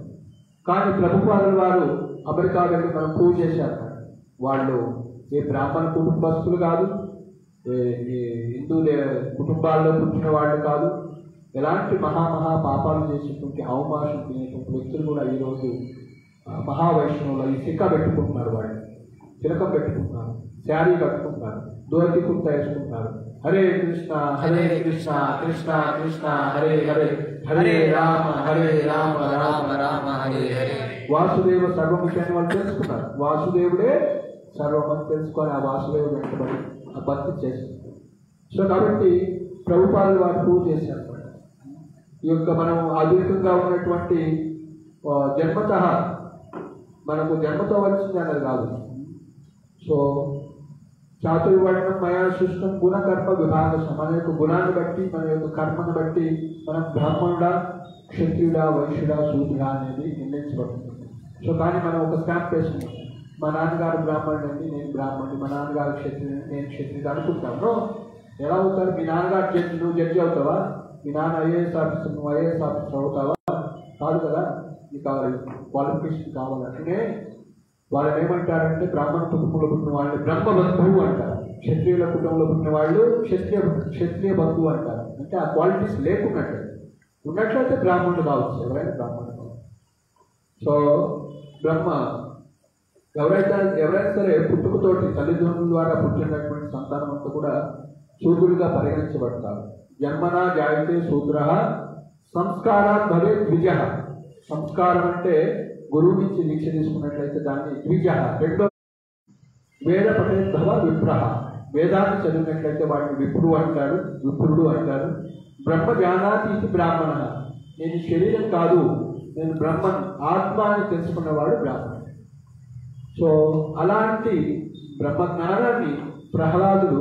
S1: కానీ ప్రభుపాదుల వారు అమెరికా వెళ్ళి మనం ప్రూవ్ చేశారు. వాళ్ళు ఏ బ్రాహ్మణ కుటుంబస్తులు కాదు, హిందూ కుటుంబాల్లో పుట్టిన వాళ్ళు కాదు, ఎలాంటి మహా పాపాలు చేసేటువంటి అవమానం తినేటువంటి వ్యక్తులు కూడా ఈరోజు మహావైష్ణవులు ఈ సిక్క పెట్టుకుంటున్నారు, వాళ్ళు తిలకం పెట్టుకుంటున్నారు, శారీ కట్టుకుంటున్నారు, దోతి కుర్త వేసుకుంటున్నారు. హరే కృష్ణ కృష్ణ కృష్ణ హరే హరే, హరే రామ రామ రామ హరే హరే. వాసుదేవ సర్వముఖ్యాన్ని వాళ్ళు తెలుసుకున్నారు. వాసుదేవుడే సర్వమని తెలుసుకొని ఆ వాసుదేవుడు వెంటబడి ఆ భక్తి చేస్తారు. సో కాబట్టి ప్రభుపాదులు వారు ప్రూవ్ చేశారు. ఈ యొక్క మనం ఆధునికంగా ఉన్నటువంటి మనకు జన్మతో వచ్చింది అన్నది కాదు. సో చాతుర్వర్ణం మయా సృష్టం గుణకర్మ విభాగం, మన యొక్క గుణాన్ని బట్టి, మన యొక్క కర్మను బట్టి మనం బ్రాహ్మణుడా, క్షత్రియుడా, వైశ్యుడా, శూద్రుడా అనేది నిర్ణయించబడుతుంది. సో కానీ మనం ఒక స్టాంప్ వేసుకుంటాం, మా నాన్నగారు బ్రాహ్మణుడు అండి, నేను బ్రాహ్మణుడు, మా నాన్నగారు క్షత్రియుడు, నేను క్షత్రియుడు అనుకుంటాను. ఎలా అవుతారు? మీ నాన్నగారు జడ్జి, నువ్వు జడ్జి అవుతావా? మీ నాన్న ఐఏఎస్ ఆఫీసర్, నువ్వు ఐఏఎస్ ఆఫీసర్ అవుతావా? కాదు కదా. నీకు కావాలి క్వాలిఫికేషన్ కావాలంటే వాళ్ళని ఏమంటారంటే బ్రాహ్మణ కుటుంబంలో పుట్టిన వాళ్ళని బ్రహ్మబంధువు అంటారు, క్షత్రియుల కుటుంబంలో పుట్టిన వాళ్ళు క్షత్రియ బంధువు అంటారు. అంటే ఆ క్వాలిటీస్ లేకున్నట్లయితే, ఉన్నట్లయితే బ్రాహ్మణుడు కావచ్చు, ఎవరైనా బ్రాహ్మణుడు కావచ్చు. సో బ్రహ్మ ఎవరైనా సరే పుట్టుకతోటి తల్లిదండ్రుల ద్వారా పుట్టినటువంటి సంతానం అంతా కూడా శూద్రుడిగా పరిగణించబడతారు. జన్మనా జాయితే శూద్ర సంస్కారాత్ భవే ద్విజ. సంస్కారం అంటే గురువు నుంచి దీక్ష తీసుకున్నట్లయితే దాన్ని ద్విజ, రెండో వేద పఠేద్భవ విప్ర, వేదాన్ని చదివినట్లయితే వాటిని విప్రుడు అంటారు. బ్రహ్మ జానాతి ఇది బ్రాహ్మణ, నేను శరీరం కాదు, నేను బ్రహ్మన్ ఆత్మ అని తెలుసుకున్నవాడు బ్రాహ్మణుడు. సో అలాంటి బ్రహ్మజ్ఞానాన్ని ప్రహ్లాదుడు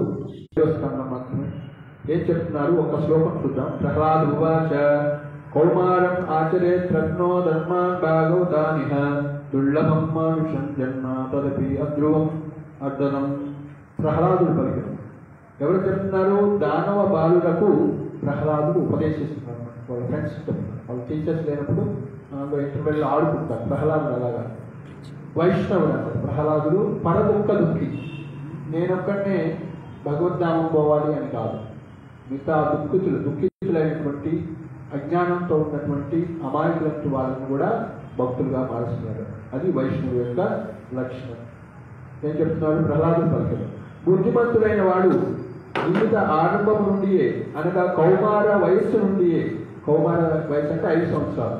S1: మాత్రమే ఏం చెప్తున్నారు, ఒక శ్లోకం చూద్దాం. ప్రహ్లాదు ఉవాచ కౌమారం ఆచరేత్ రత్నో ధర్మాన్ భాగవతానిహ దుర్లభం మానుషం జన్మ తదపి అధ్రువం అర్ధనం. ప్రహ్లాదుడు పలికిన ఎవరు చెప్తున్నారు? దానవ బాలులకు ప్రహ్లాదుడు ఉపదేశిస్తున్నారు. వాళ్ళ ఫ్రెండ్స్ చెప్తున్నారు, వాళ్ళ టీచర్స్ లేనప్పుడు ఇంటర్వెల్ ఆడుకుంటారు. ప్రహ్లాదుడు అలాగా వైష్ణవుడు అంటారు. ప్రహ్లాదుడు పరదుఃఖ దుఃఖి, నేనొక్కడనే భగవద్ధామం పోవాలి అని కాదు, మిగతా దుఃఖితులైనటువంటి అజ్ఞానంతో ఉన్నటువంటి అమాయకులంటి వాళ్ళని కూడా భక్తులుగా మారుస్తున్నారు. అది వైష్ణవు యొక్క లక్షణం. ఏం చెప్తున్నాడు ప్రహ్లాదుని పలికలు? బుద్ధిమంతుడైన వాడు జీవిత ఆరంభం నుండియే, అనగా కౌమార వయస్సు నుండియే, కౌమార వయసు అంటే 5 సంవత్సరాలు,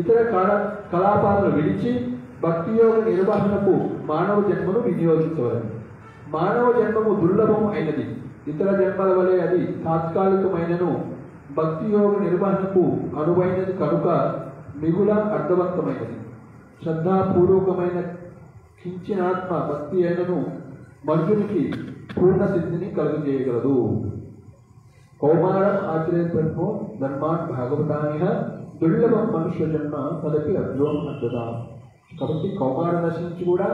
S1: ఇతర కలాపాలను విడిచి భక్తియోగ నిర్వహణకు మానవ జన్మను వినియోగించవలెను. మానవ జన్మము దుర్లభం అయినది, ఇతర జన్మల వలె అది తాత్కాలికమైనను భక్తియోగ నిర్వహణకు అనువైనది కనుక మిగుల అర్థవంతమైనది. శ్రద్ధాపూర్వకమైన కించినాత్మ భక్తి అయినను మనుషునికి పూర్ణ సిద్ధిని కలుగజేయగలదు. కౌమారం ఆచరించో ధర్మాన్ భాగవతానిహ దుర్లభం మనుష్య జన్మ తదపి అద్రోహందా. కాబట్టి కౌమార దశ నుంచి కూడా,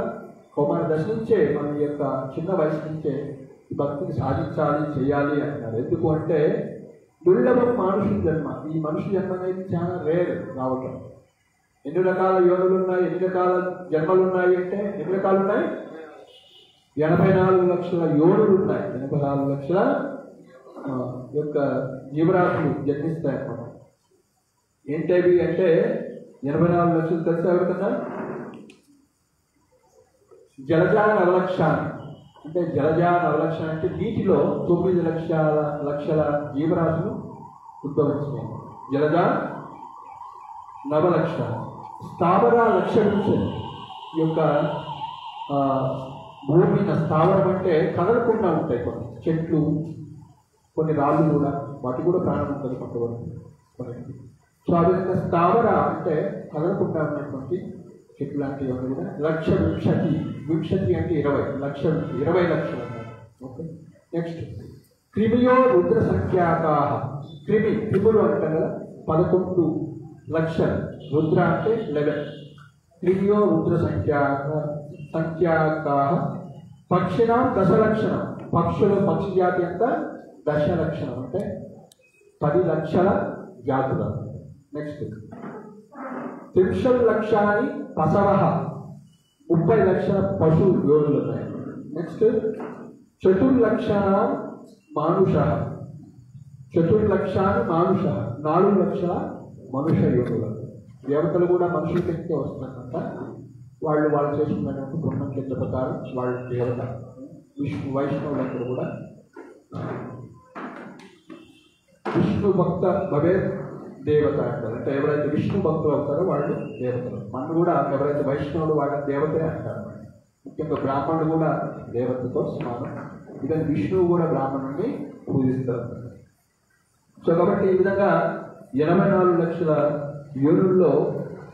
S1: కౌమార దశ నుంచే మన యొక్క చిన్న వయసు నుంచే ఈ భక్తిని సాధించాలి, చేయాలి అంటున్నారు. ఎందుకు అంటే దుర్లభం మనుష్య జన్మ. ఈ మనుష్య జన్మ అనేది చాలా రేర్ రావటం. ఎన్ని రకాల యోనులు ఉన్నాయి, ఎన్ని రకాల జన్మలు ఉన్నాయి అంటే ఎన్ని రకాలు ఉన్నాయి? 84 లక్షల యోనులు ఉన్నాయి. 84 లక్షల యొక్క జీవరాశులు జన్మిస్తాయి అన్నమాట. ఏంటవి అంటే 84 లక్షలు తెలుసా ఎవరికన్నా? జలజా నవలక్షాన్ని అంటే జలజా నవలక్ష అంటే నీటిలో 9 లక్షల జీవరాశులు ఉద్భవించినాయి. జలజా నవలక్ష. స్థావర లక్ష నుంచి ఈ యొక్క భూమిన స్థావరం అంటే కదలకుండా ఉంటాయి కొన్ని చెట్లు, కొన్ని రాళ్ళు కూడా, వాటి కూడా ప్రాణం ఉంటుంది కొంతవరకు. సో ఆ విధంగా స్థావర అంటే కదలకుండా ఉన్నటువంటి చెట్లు లాంటివి అన్నీ కూడా లక్ష వింశతి. వింశతి అంటే 20 లక్షలు, 20 లక్షలు అన్నారు. ఓకే. నెక్స్ట్ క్రిమియో రుద్ర సంఖ్యాకా. క్రిములు అంటారు కదా, 11 లక్షలు. రుద్ర అంటే 11. క్రిమియో రుద్ర సంఖ్యాకా. పక్షిణం 10 లక్షణం. పక్షుల పక్షి జాతి అంతా 10 లక్షణం అంటే 10 లక్షల జాతులు. నెక్స్ట్ 30 లక్షాన్ని పశవ. 30 లక్షల పశు యోనులు ఉన్నాయి. నెక్స్ట్ 4 లక్షల మానుష. 4 లక్షాన్ని మానుష. 4 లక్షల మనుష్య యోనులు. దేవతలు కూడా మనుషుల కిందకే వస్తున్నారంట. వాళ్ళు చేసుకున్నటువంటి బ్రహ్మం కింద ప్రకారం వాళ్ళ దేవత. వైష్ణవులందరూ కూడా విష్ణు భక్త భవే దేవత అంటారు. అంటే ఎవరైతే విష్ణు భక్తులు అవుతారో వాళ్ళు దేవతలు. మనం కూడా ఎవరైతే వైష్ణవులు వాళ్ళ దేవతే అంటారు. ముఖ్యంగా బ్రాహ్మణుడు కూడా దేవతతో సమానం. ఇదని విష్ణువు కూడా బ్రాహ్మణుడిని పూజిస్తారు. సో కాబట్టి ఈ విధంగా 84 లక్షల యోనుల్లో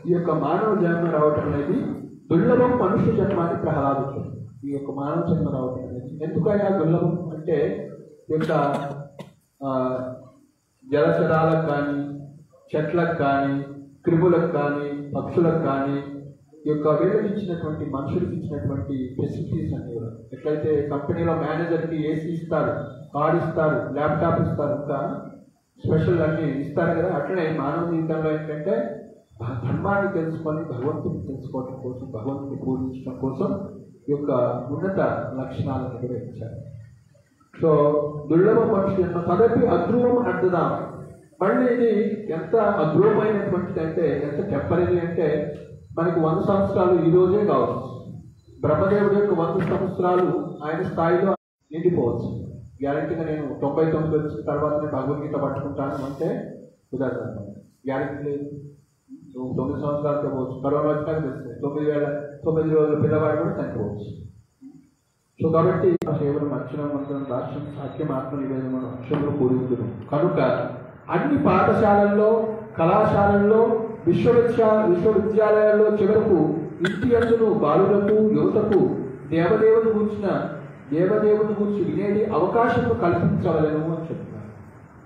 S1: ఈ యొక్క మానవ జన్మ రావటం అనేది దుర్లభం మనుష్య జన్మ అని ప్రహ్లాదుడు. ఈ యొక్క మానవ జన్మ రావటం అనేది ఎందుకయ్యా దుర్లభం అంటే ఈ యొక్క జలచరాలకు కానీ, చెట్లకు కానీ, క్రిములకు కానీ, పక్షులకు కానీ ఈ యొక్క వీళ్ళకి ఇచ్చినటువంటి మనుషులకి ఇచ్చినటువంటి ఫెసిలిటీస్ అన్ని కూడా, ఎట్లయితే కంపెనీలో మేనేజర్కి ఏసీ ఇస్తారు, కార్ ఇస్తారు, ల్యాప్టాప్ ఇస్తారు, ఇంకా స్పెషల్ అన్ని ఇస్తారు కదా, అట్లనే మానవ జీవితంలో ఏంటంటే ధర్మాన్ని తెలుసుకొని భగవంతుని తెలుసుకోవడం కోసం, భగవంతుని పూజించడం కోసం ఈ యొక్క ఉన్నత లక్షణాలను కూడా ఇచ్చారు. సో దుర్లభ మనుషులు తదపి అధ్రువం అర్థదాం. మళ్ళీ ఇది ఎంత అధ్రువమైనటువంటిది అంటే, ఎంత టెంపరీ అంటే మనకు 100 సంవత్సరాలు ఈ రోజే కావచ్చు. బ్రహ్మదేవుడి యొక్క 100 సంవత్సరాలు ఆయన స్థాయిలో నిండిపోవచ్చు. గ్యారెంటీగా నేను 99 వచ్చిన తర్వాత నేను భగవద్గీత పట్టుకుంటాను అంటే కుదరదు. గ్యారెంటీ లేదు. 9 సంవత్సరాలతో పోవచ్చు. కరోనా వచ్చినాక తెలుస్తుంది 9 రోజుల పిల్లవాడు కూడా చనిపోవచ్చు. సో కాబట్టి కేవలం అక్షరం మంత్రం రాష్ట్రం సాఖ్యం ఆత్మ నివేదన అక్షరంలో కూడుకును కనుక అన్ని పాఠశాలల్లో, కళాశాలల్లో, విశ్వవిద్యాలయాల్లో చివరకు ఇంటి అందును బాలులకు, యువతకు దేవదేవుని గురించి వినేది అవకాశం కల్పించవలను అని చెప్తున్నారు.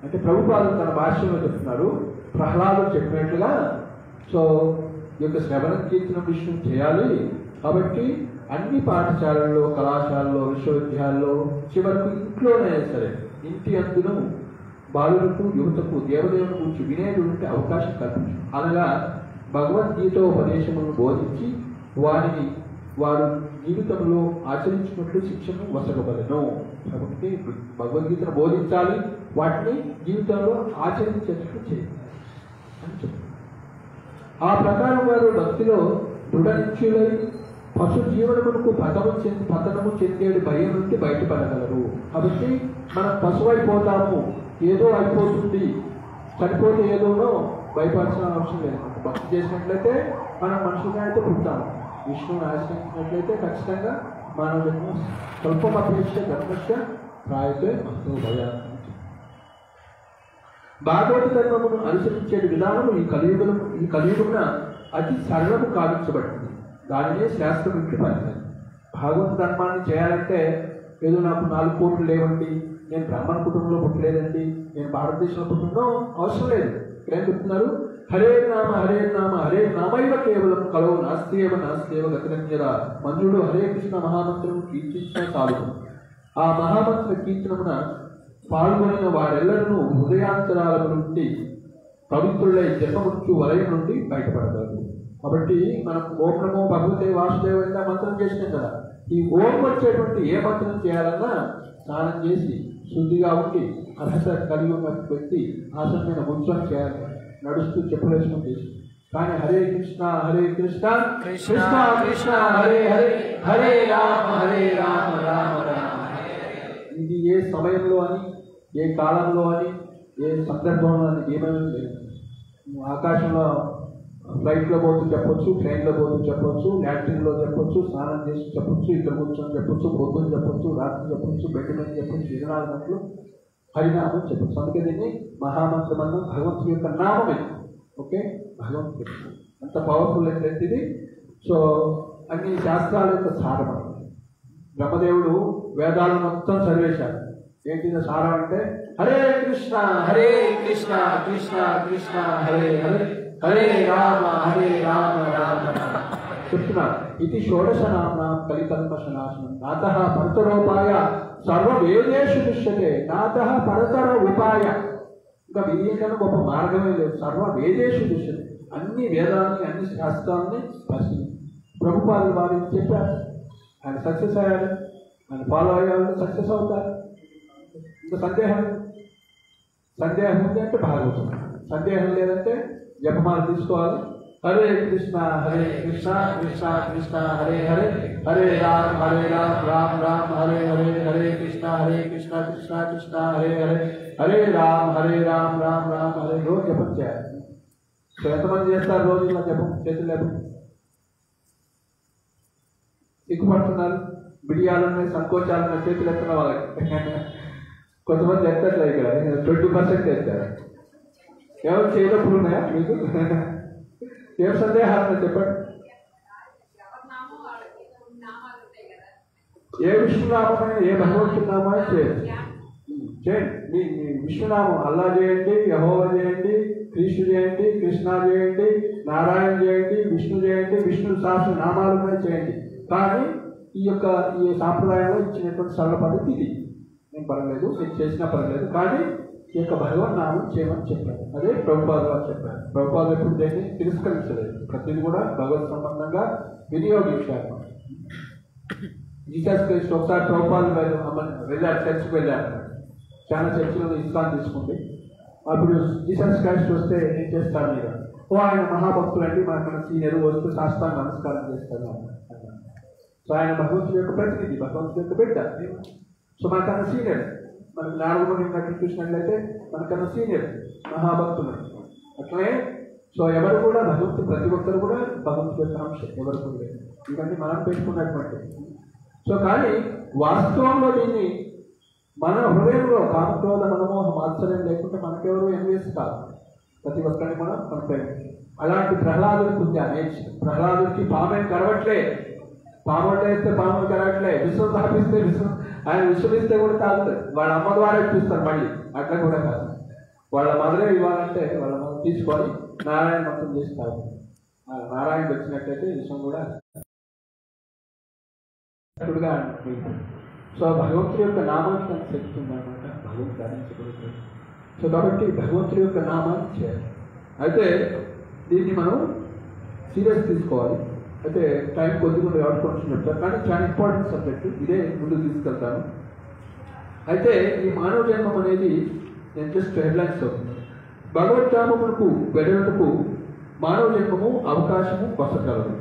S1: అంటే ప్రభుపాదులు తన భాష్యంలో చెప్తున్నారు, ప్రహ్లాదుడు చెప్పినట్లుగా సో ఈ యొక్క శ్రవణ కీర్తన విషయం చేయాలి. కాబట్టి అన్ని పాఠశాలల్లో, కళాశాలలో, విశ్వవిద్యాలయాల్లో చివరకు ఇంట్లోనే సరే ఇంటి అందును బాలులకు, యువతకు దేవదేవుని గురించి వినేది ఉంటే అవకాశం కల్పించు. అనగా భగవద్గీతోపదేశములను బోధించి వారు జీవితంలో ఆచరించినట్లు శిక్షను వసగబలను. కాబట్టి భగవద్గీతను బోధించాలి, వాటిని జీవితంలో ఆచరించేటట్లు చేయాలి అని చెప్తారు. ఆ ప్రకారం వారు భక్తిలో దృఢనిశ్చయులై పశు జీవనమునకు పతనము చెందేడు భయం నుండి బయటపడగలరు. కాబట్టి మనం పశువు అయిపోతాము, ఏదో అయిపోతుంది, చనిపోతే ఏదోనో భయపడాల్సిన అవసరం లేదు. భక్తి చేసినట్లయితే మనం మనుషులుగా అయితే పుడతాము. విష్ణువుని ఆశ్రయించినట్లయితే ఖచ్చితంగా మానవులను స్వల్పం అపేక్ష ధర్మస్య ప్రాయతే మస్తు భయాన్ని. భాగవత ధర్మమును అనుసరించే విధానము ఈ కలియుగమున అతి సరళము కావించబడింది. దానినే శాస్త్రం ఇంటి పని. భాగవత ధర్మాన్ని చేయాలంటే ఏదో నాకు 4 కోట్లు లేవండి, నేను బ్రాహ్మణ కుటుంబంలో పుట్టలేదండి, నేను భారతదేశంలో పుట్టడం అవసరం లేదు. ఏం చెప్తున్నారు? హరే నామ హరే నామ హరే నామైవ కేవలం కలవు నాస్తివ గతిరంజర. మన్యుడు హరే కృష్ణ మహామంత్రం కీర్తించిన చాలు. ఆ మహామంత్ర కీర్తనమున పాల్గొనిన వారెల్లరూ హృదయాంతరాల నుండి పవిత్రులై జన్మముచ్చు వలయం నుండి బయటపడతారు. కాబట్టి మనం ఓం నమో భగవతే వాసుదేవ మంత్రం చేసినాం కదా. ఈ ఓం వచ్చేటువంటి ఏ మంత్రం చేయాలన్నా స్నానం చేసి శుద్ధిగా ఉండి అర్హత కలిగి ఉన్న వ్యక్తి ఆసనమైన ముత్సవం చేయాలి, నడుస్తూ చెప్పులేసుకుని చేసి. కానీ హరే కృష్ణ కృష్ణ కృష్ణ హరే హరే హరే రామ రామ రామ. ఇది ఏ సమయంలో అని, ఏ కాలంలో అని, ఏ సందర్భంలో అని ఏమైనా లేదు. ఆకాశంలో ఫ్లైట్లో పోతూ చెప్పొచ్చు, ట్రైన్లో పోతూ చెప్పొచ్చు, ల్యాట్రిన్లో చెప్పొచ్చు, స్నానం చేసి చెప్పొచ్చు, ఇక్కడ కూర్చొని చెప్పొచ్చు, పొద్దున్న చెప్పొచ్చు, రాత్రి చెప్పొచ్చు, బెడ్ మీద చెప్పొచ్చు, 24 గంటలు హరినామం చెప్పొచ్చు. అందుకే దీన్ని మహామంత్రమన్న భగవంతుడి యొక్క నామం ఇది. ఓకే, భగవంతుడు అంత పవర్ఫుల్ ఏంటంటే ఇది. సో అన్ని శాస్త్రాల యొక్క సారం. బ్రహ్మదేవుడు వేదాలను మొత్తం చదివేశాడు. ఏంటిది సారం అంటే హరే కృష్ణ కృష్ణ కృష్ణ హరే హరే హరే రామ రామ రామ. చెప్తున్నారు ఇది షోడశ నామ్నాం కలికల్మషనాశనం నాతః పరతరోపాయ సర్వవేదేషు దృశ్యతే నాతః పరతర ఉపాయ. ఇంకా వీరికన్నా గొప్ప మార్గమే లేదు. సర్వవేదేషు దృశ్యతే, అన్ని వేదాలని అన్ని శాస్త్రాలని పరిశీలి. ప్రభుపాదులు వారు చెప్పారు, ఆయన సక్సెస్ అయ్యారు, ఆయన ఫాలో అయ్యారు, సక్సెస్ అవుతారు. ఇంకా సందేహం ఉంది అంటే భాగవతం, సందేహం లేదంటే జపమాల తీసుకోవాలి. హరే కృష్ణ కృష్ణ కృష్ణ హరే హరే హరే రామ రామ రామ హరే హరే హరే కృష్ణ కృష్ణ కృష్ణ హరే హరే హరే రామ రామ రామ హరే. రోజు జపం చేయాలి. సో ఎంతమంది చేస్తారు రోజు ఇలా జపం? చేతులు లేపండి. సిగ్గుపడుతున్నారు, బిడియాలన్న సంకోచాలన్న చేతులు ఎత్తున్న వాళ్ళకి. కొంతమంది ఎత్తట్లే, ఇక్కడ 20% ఎత్తారు. ఎవరు చేయనప్పుడు ఉన్నాయా మీకు? ఏం సందేహాలు చెప్పండి. ఏ విష్ణునామమైనా ఏ భగవంతుడి నామైనా చేయండి. మీ విష్ణునామం అల్లా చేయండి, యెహోవా చేయండి, కృష్ణు చేయండి, కృష్ణ చేయండి, నారాయణ చేయండి, విష్ణు చేయండి, విష్ణు సహస్ర నామాలు చేయండి. కానీ ఈ సాంప్రదాయంలో ఇచ్చినటువంటి సరళ పద్ధతి ఇది. నేను పర్వాలేదు, నేను చేసినా పర్వాలేదు, కానీ ఈ యొక్క భగవన్ నామం చేయమని చెప్పారు. అదే ప్రభుపాద వారు చెప్పారు. ప్రభుపాద ఎప్పుడు దేన్ని తిరస్కరించలేదు, ప్రతిదీ కూడా భగవత్ సంబంధంగా వినియోగించారు. జీసస్ క్రైస్ట్ ఒకసారి ప్రభుపాద వెళ్ళారు, చర్చికి వెళ్ళారు. చాలా చర్చిలో ఇస్లాం తీసుకుంది. అప్పుడు జీసస్ క్రైస్ట్ వస్తే ఏం చేస్తారు మీరు? ఆయన మహాభక్తులు అండి, మన సీనియర్ వస్తూ శాస్త్రాన్ని నమస్కారం చేస్తారు అన్నారు. సో ఆయన భగవంతుడి యొక్క ప్రతినిధి, భగవంతుడి యొక్క బిడ్డ. సో మనకన్నా సీనియర్, మనకి 4 మంది ఉన్నట్టు చూసినట్లయితే మనకన్నా సీనియర్ మహాభక్తులు. అట్లనే సో ఎవరు కూడా భగవంతుడు, ప్రతి ఒక్కరు కూడా భగవంతుడి యొక్క అంశం, ఎవరు కూడా ఇవన్నీ మనం పెట్టుకున్నటువంటి. సో కానీ వాస్తవంలో దీన్ని మన హృదయంలో కామక్రోధ మనమోహ మాత్సర్యం లేకుంటే మనకెవరు ఎన్వేస్ కాదు. ప్రతి ఒక్కరిని మనం ప్రేమించాలి. అలాంటి ప్రహ్లాదుడికి ఉంది ఆ నేచర్. ప్రహ్లాదుడికి పామేం కరవట్లే, పాములు వేస్తే పాములు కరవట్లే, విశ్వం స్థాపిస్తే ఆయన విశ్వమిస్తే కూడా తాగుతారు. వాళ్ళ అమ్మ ద్వారా ఇప్పిస్తారు మళ్ళీ, అట్లా కూడా కాదు. వాళ్ళ మదరే ఇవ్వాలంటే వాళ్ళ మదర్ తీసుకొని నారాయణ మొత్తం చేసి తాగుతారు. నారాయణ వచ్చినట్టయితే విశ్వం కూడా. సో భగవంతుడి యొక్క నామానికి అంత శక్తి ఉందన్నమాట, భగవంతుడు ధరించబడుతుంది. సో కాబట్టి భగవంతుడి యొక్క నామాన్ని చేయాలి. అయితే దీన్ని మనం సీరియస్ తీసుకోవాలి. అయితే టైం కొద్దిగా ఎవరు కొంచెం చెప్తారు, కానీ చాలా ఇంపార్టెంట్ సబ్జెక్టు, ఇదే ముందుకు తీసుకెళ్తాను. అయితే ఈ మానవ జన్మం అనేది నేను జస్ట్ హెడ్లైన్స్ అవుతుంది. భగవద్ధామమునకు వెళ్ళటకు మానవ జన్మము అవకాశము కొసగలదు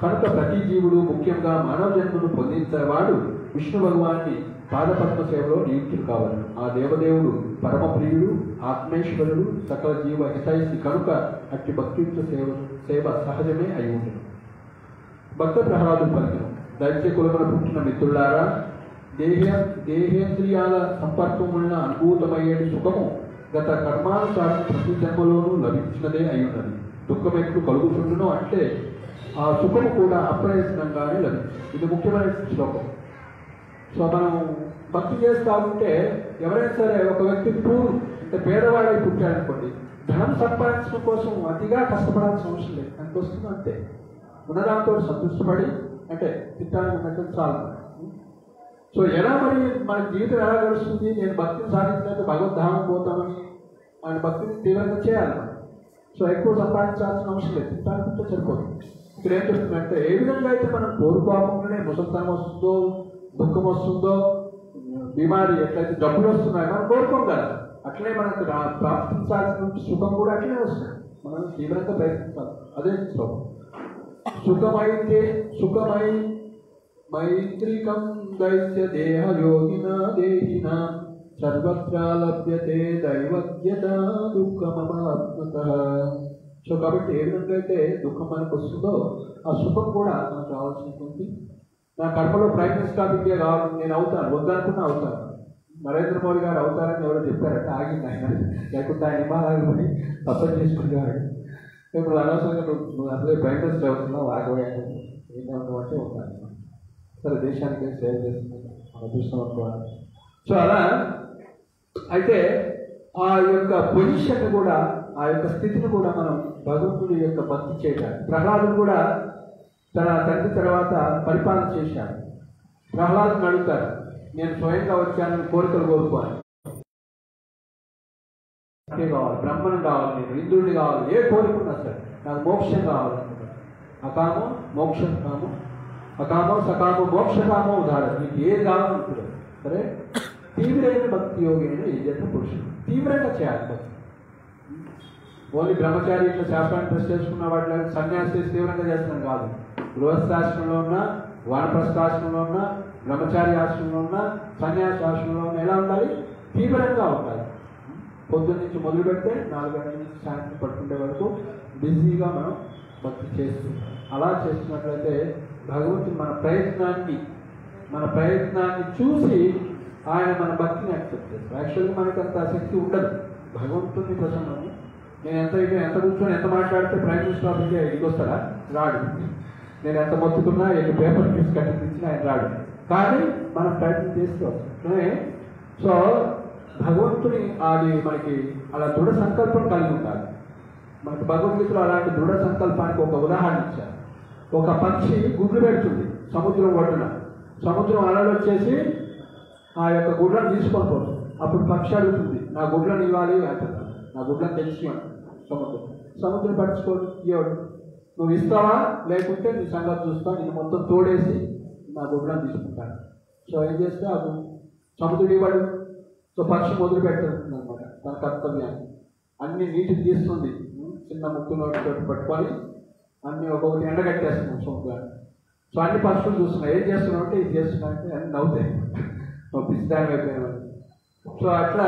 S1: కనుక ప్రతి జీవుడు ముఖ్యంగా మానవ జన్మను పొందించేవాడు విష్ణు భగవాన్ని పాదపద్మ సేవలో నియుక్తులు కావాలి. ఆ దేవదేవుడు పరమ ప్రియుడు, ఆత్మేశ్వరుడు, సకల జీవ హితైషి కనుక అట్టి భక్తియుక్త సేవ సహజమే అయి ఉంటుంది. భక్త ప్రహ్లాదుడు పలికిన దైత్య కులమున పుట్టిన మిత్రులారా, దేహేంద్రియాల సంపర్కమున్న అనుభూతమయ్యేటి సుఖము గత కర్మానుసారం ప్రతి జన్మలోనూ లభించినదే అయి ఉన్నది. దుఃఖం ఎట్లు కలుగుతుండునో అంటే ఆ సుఖము కూడా అప్రయత్నంగానే లభించింది. ఇది ముఖ్యమైన శ్లోకం. సో మనం భక్తి చేస్తూ ఉంటే ఎవరైనా సరే ఒక వ్యక్తి పూర్ అంటే పేదవాడై పుట్టాడనుకోండి, ధనం సంపాదించడం కోసం అతిగా కష్టపడాల్సిన అవసరం లేదు. అంత వస్తుంది అంతే. ఉన్నదాంతో సంతృష్టిపడి అంటే తిట్టాలని ఉన్నట్టు చాలు. సో ఎలా మరి మన జీవితం ఎలా గడుస్తుంది? నేను భక్తిని సాధించినట్టు భగవద్ధామం పోతామని ఆయన భక్తిని తీవ్రంగా చేయాలి. సో ఎక్కువ సంపాదించాల్సిన అవసరం లేదు, తిట్టాలనుకుంటే సరిపోతుంది. ఇక్కడ ఏం చెప్తుందంటే ఏ విధంగా అయితే మనం కోరుకోకుండానే ముసల్తనం వస్తుందో, దుఃఖం వస్తుందో, బీమారి ఎట్లయితే జబ్బులు వస్తున్నాయో మనం కోరుకోం కదా, అట్లనే మనకు ప్రాప్తించాల్సిన సుఖం కూడా అట్లనే వస్తుంది. మనం తీవ్రంగా ప్రయత్నించాలి. అదే శ్లోకం. సుఖమై మైత్రికం దైత్య దేహ యోగిన దేహిన సర్వత్రా లభ్యతే దైవజ్ఞత దుఃఖమమాత్మతః. సో కాబట్టి ఏ విధంగా అయితే దుఃఖం మనకు వస్తుందో ఆ సుఖం కూడా మనకు రావాల్సినటువంటి నా కర్మలో ప్రైమ్ మినిస్టర్ ఆఫ్ ఇండియా కావాలి, నేను అవుతాను, వద్దనుకున్నా అవుతాను. నరేంద్ర మోడీ గారు అవుతారని ఎవరో చెప్పారంటే ఆగింది ఆయన, లేకుంటే ఆయన హిమాలయాన్ని తప్పని చేసుకునేవాడు. ఇప్పుడు అనవసరంగా నువ్వు అసలే ప్రైమ్ మినిస్టర్ అవుతున్నావు, ఆగబోయాను ఏమవుతావు అంటే ఉంటాను. సరే దేశానికి సేవ చేస్తున్నాను అదృష్టం అనుకోవాలి. సో అలా అయితే ఆ యొక్క పొజిషన్ కూడా ఆ యొక్క స్థితిని కూడా మనం భగవంతుడి యొక్క భక్తి చేయటాలి. ప్రహ్లాదుడు కూడా తన తండ్రి తర్వాత పరిపాలన చేశాడు. ప్రహ్లాదుని అడుగుతారు, నేను స్వయంగా వచ్చానని కోరికలు కోరుకోవాలి, కావాలి, బ్రహ్మను కావాలి, నేను ఇంద్రుడిని కావాలి, ఏ కోరుకున్నా సరే నాకు మోక్షం కావాలనుకుంటాను. అకామో మోక్షం కాము, అకామో సకామో మోక్షకామో ఉదాహరణ, నీకు ఏది కావాలనుకుంటారు సరే. తీవ్రైన భక్తి యోగి అయిన ఈ జన్మ పురుషుడు తీవ్రంగా చేయాలి భక్తి. ఓన్లీ బ్రహ్మచారి ఇట్లా శాస్త్రాన్ని ప్రెస్ చేసుకున్న వాటిలో సన్యాసి తీవ్రంగా చేస్తున్నాం కాదు. గృహస్థాశ్రమంలో ఉన్న, వానప్రస్థాశ్రమంలో ఉన్న, బ్రహ్మచారి ఆశ్రమంలో ఉన్న, సన్యాసి ఆశ్రమంలో ఉన్న ఎలా ఉండాలి? తీవ్రంగా ఉండాలి. పొద్దున్న నుంచి మొదలు పెడితే 4 గంటల నుంచి సాయంత్రం పట్టుకునే వరకు బిజీగా మనం భక్తి చేస్తున్నాం. అలా చేస్తున్నట్లయితే భగవంతుడు మన ప్రయత్నాన్ని చూసి ఆయన మన భక్తిని యాక్సెప్ట్ చేస్తారు. యాక్చువల్గా మనకు అంత శక్తి ఉండదు. భగవంతుడిని ప్రసన్నము నేను ఎంత కూర్చొని ఎంత మాట్లాడితే ప్రైమ్ మినిస్టర్ ఆఫ్ ఇండియా ఇంటికి వస్తాడా? రాడు. నేను ఎంత మొత్తుకున్నా ఎన్ని పేపర్ ఫీజు కట్టించినా ఆయన రాడు. కానీ మనం ప్రయత్నం చేస్తూ వస్తాం. సో భగవంతుని అది మనకి అలా దృఢ సంకల్పం కలిగి ఉండాలి. మనకి భగవద్గీతలో అలాంటి దృఢ సంకల్పానికి ఒక ఉదాహరణ ఇచ్చారు. ఒక పక్షి గుడ్లు పెడుతుంది సముద్రం ఒడ్డున. సముద్రం అలలు వచ్చేసి ఆ యొక్క గుడ్లను తీసుకొని పోతుంది. అప్పుడు పక్షి అడుగుతుంది, నా గుడ్లను ఇవ్వాలి అంటున్నాను, నా గుడ్లను తెచ్చి సముద్రం పట్టించుకోడు, ఇవ్వడు. నువ్వు ఇస్తావా లేకుంటే నీ సంగతి చూస్తా, నేను మొత్తం తోడేసి నా గుడ్లను తీసుకుంటాను. సో ఏం చేస్తే అది సముద్రుడు ఇవ్వడు. సో పక్షి మొదలు పెడుతుంది అనమాట తన కర్తవ్యాన్ని. అన్ని నీటిని తీస్తుంది, చిన్న ముక్కులో పట్టుకొని అన్ని ఒక్కొక్కటి ఎండగట్టేస్తున్నాం సముద్రాన్ని. సో అన్ని పక్షులు చూస్తున్నాయి, ఏం చేస్తున్నావు అంటే ఇది చేస్తున్నాయంటే అన్ని నవ్వుతాయి, పిస్తాన్ అయిపోయామని. సో అట్లా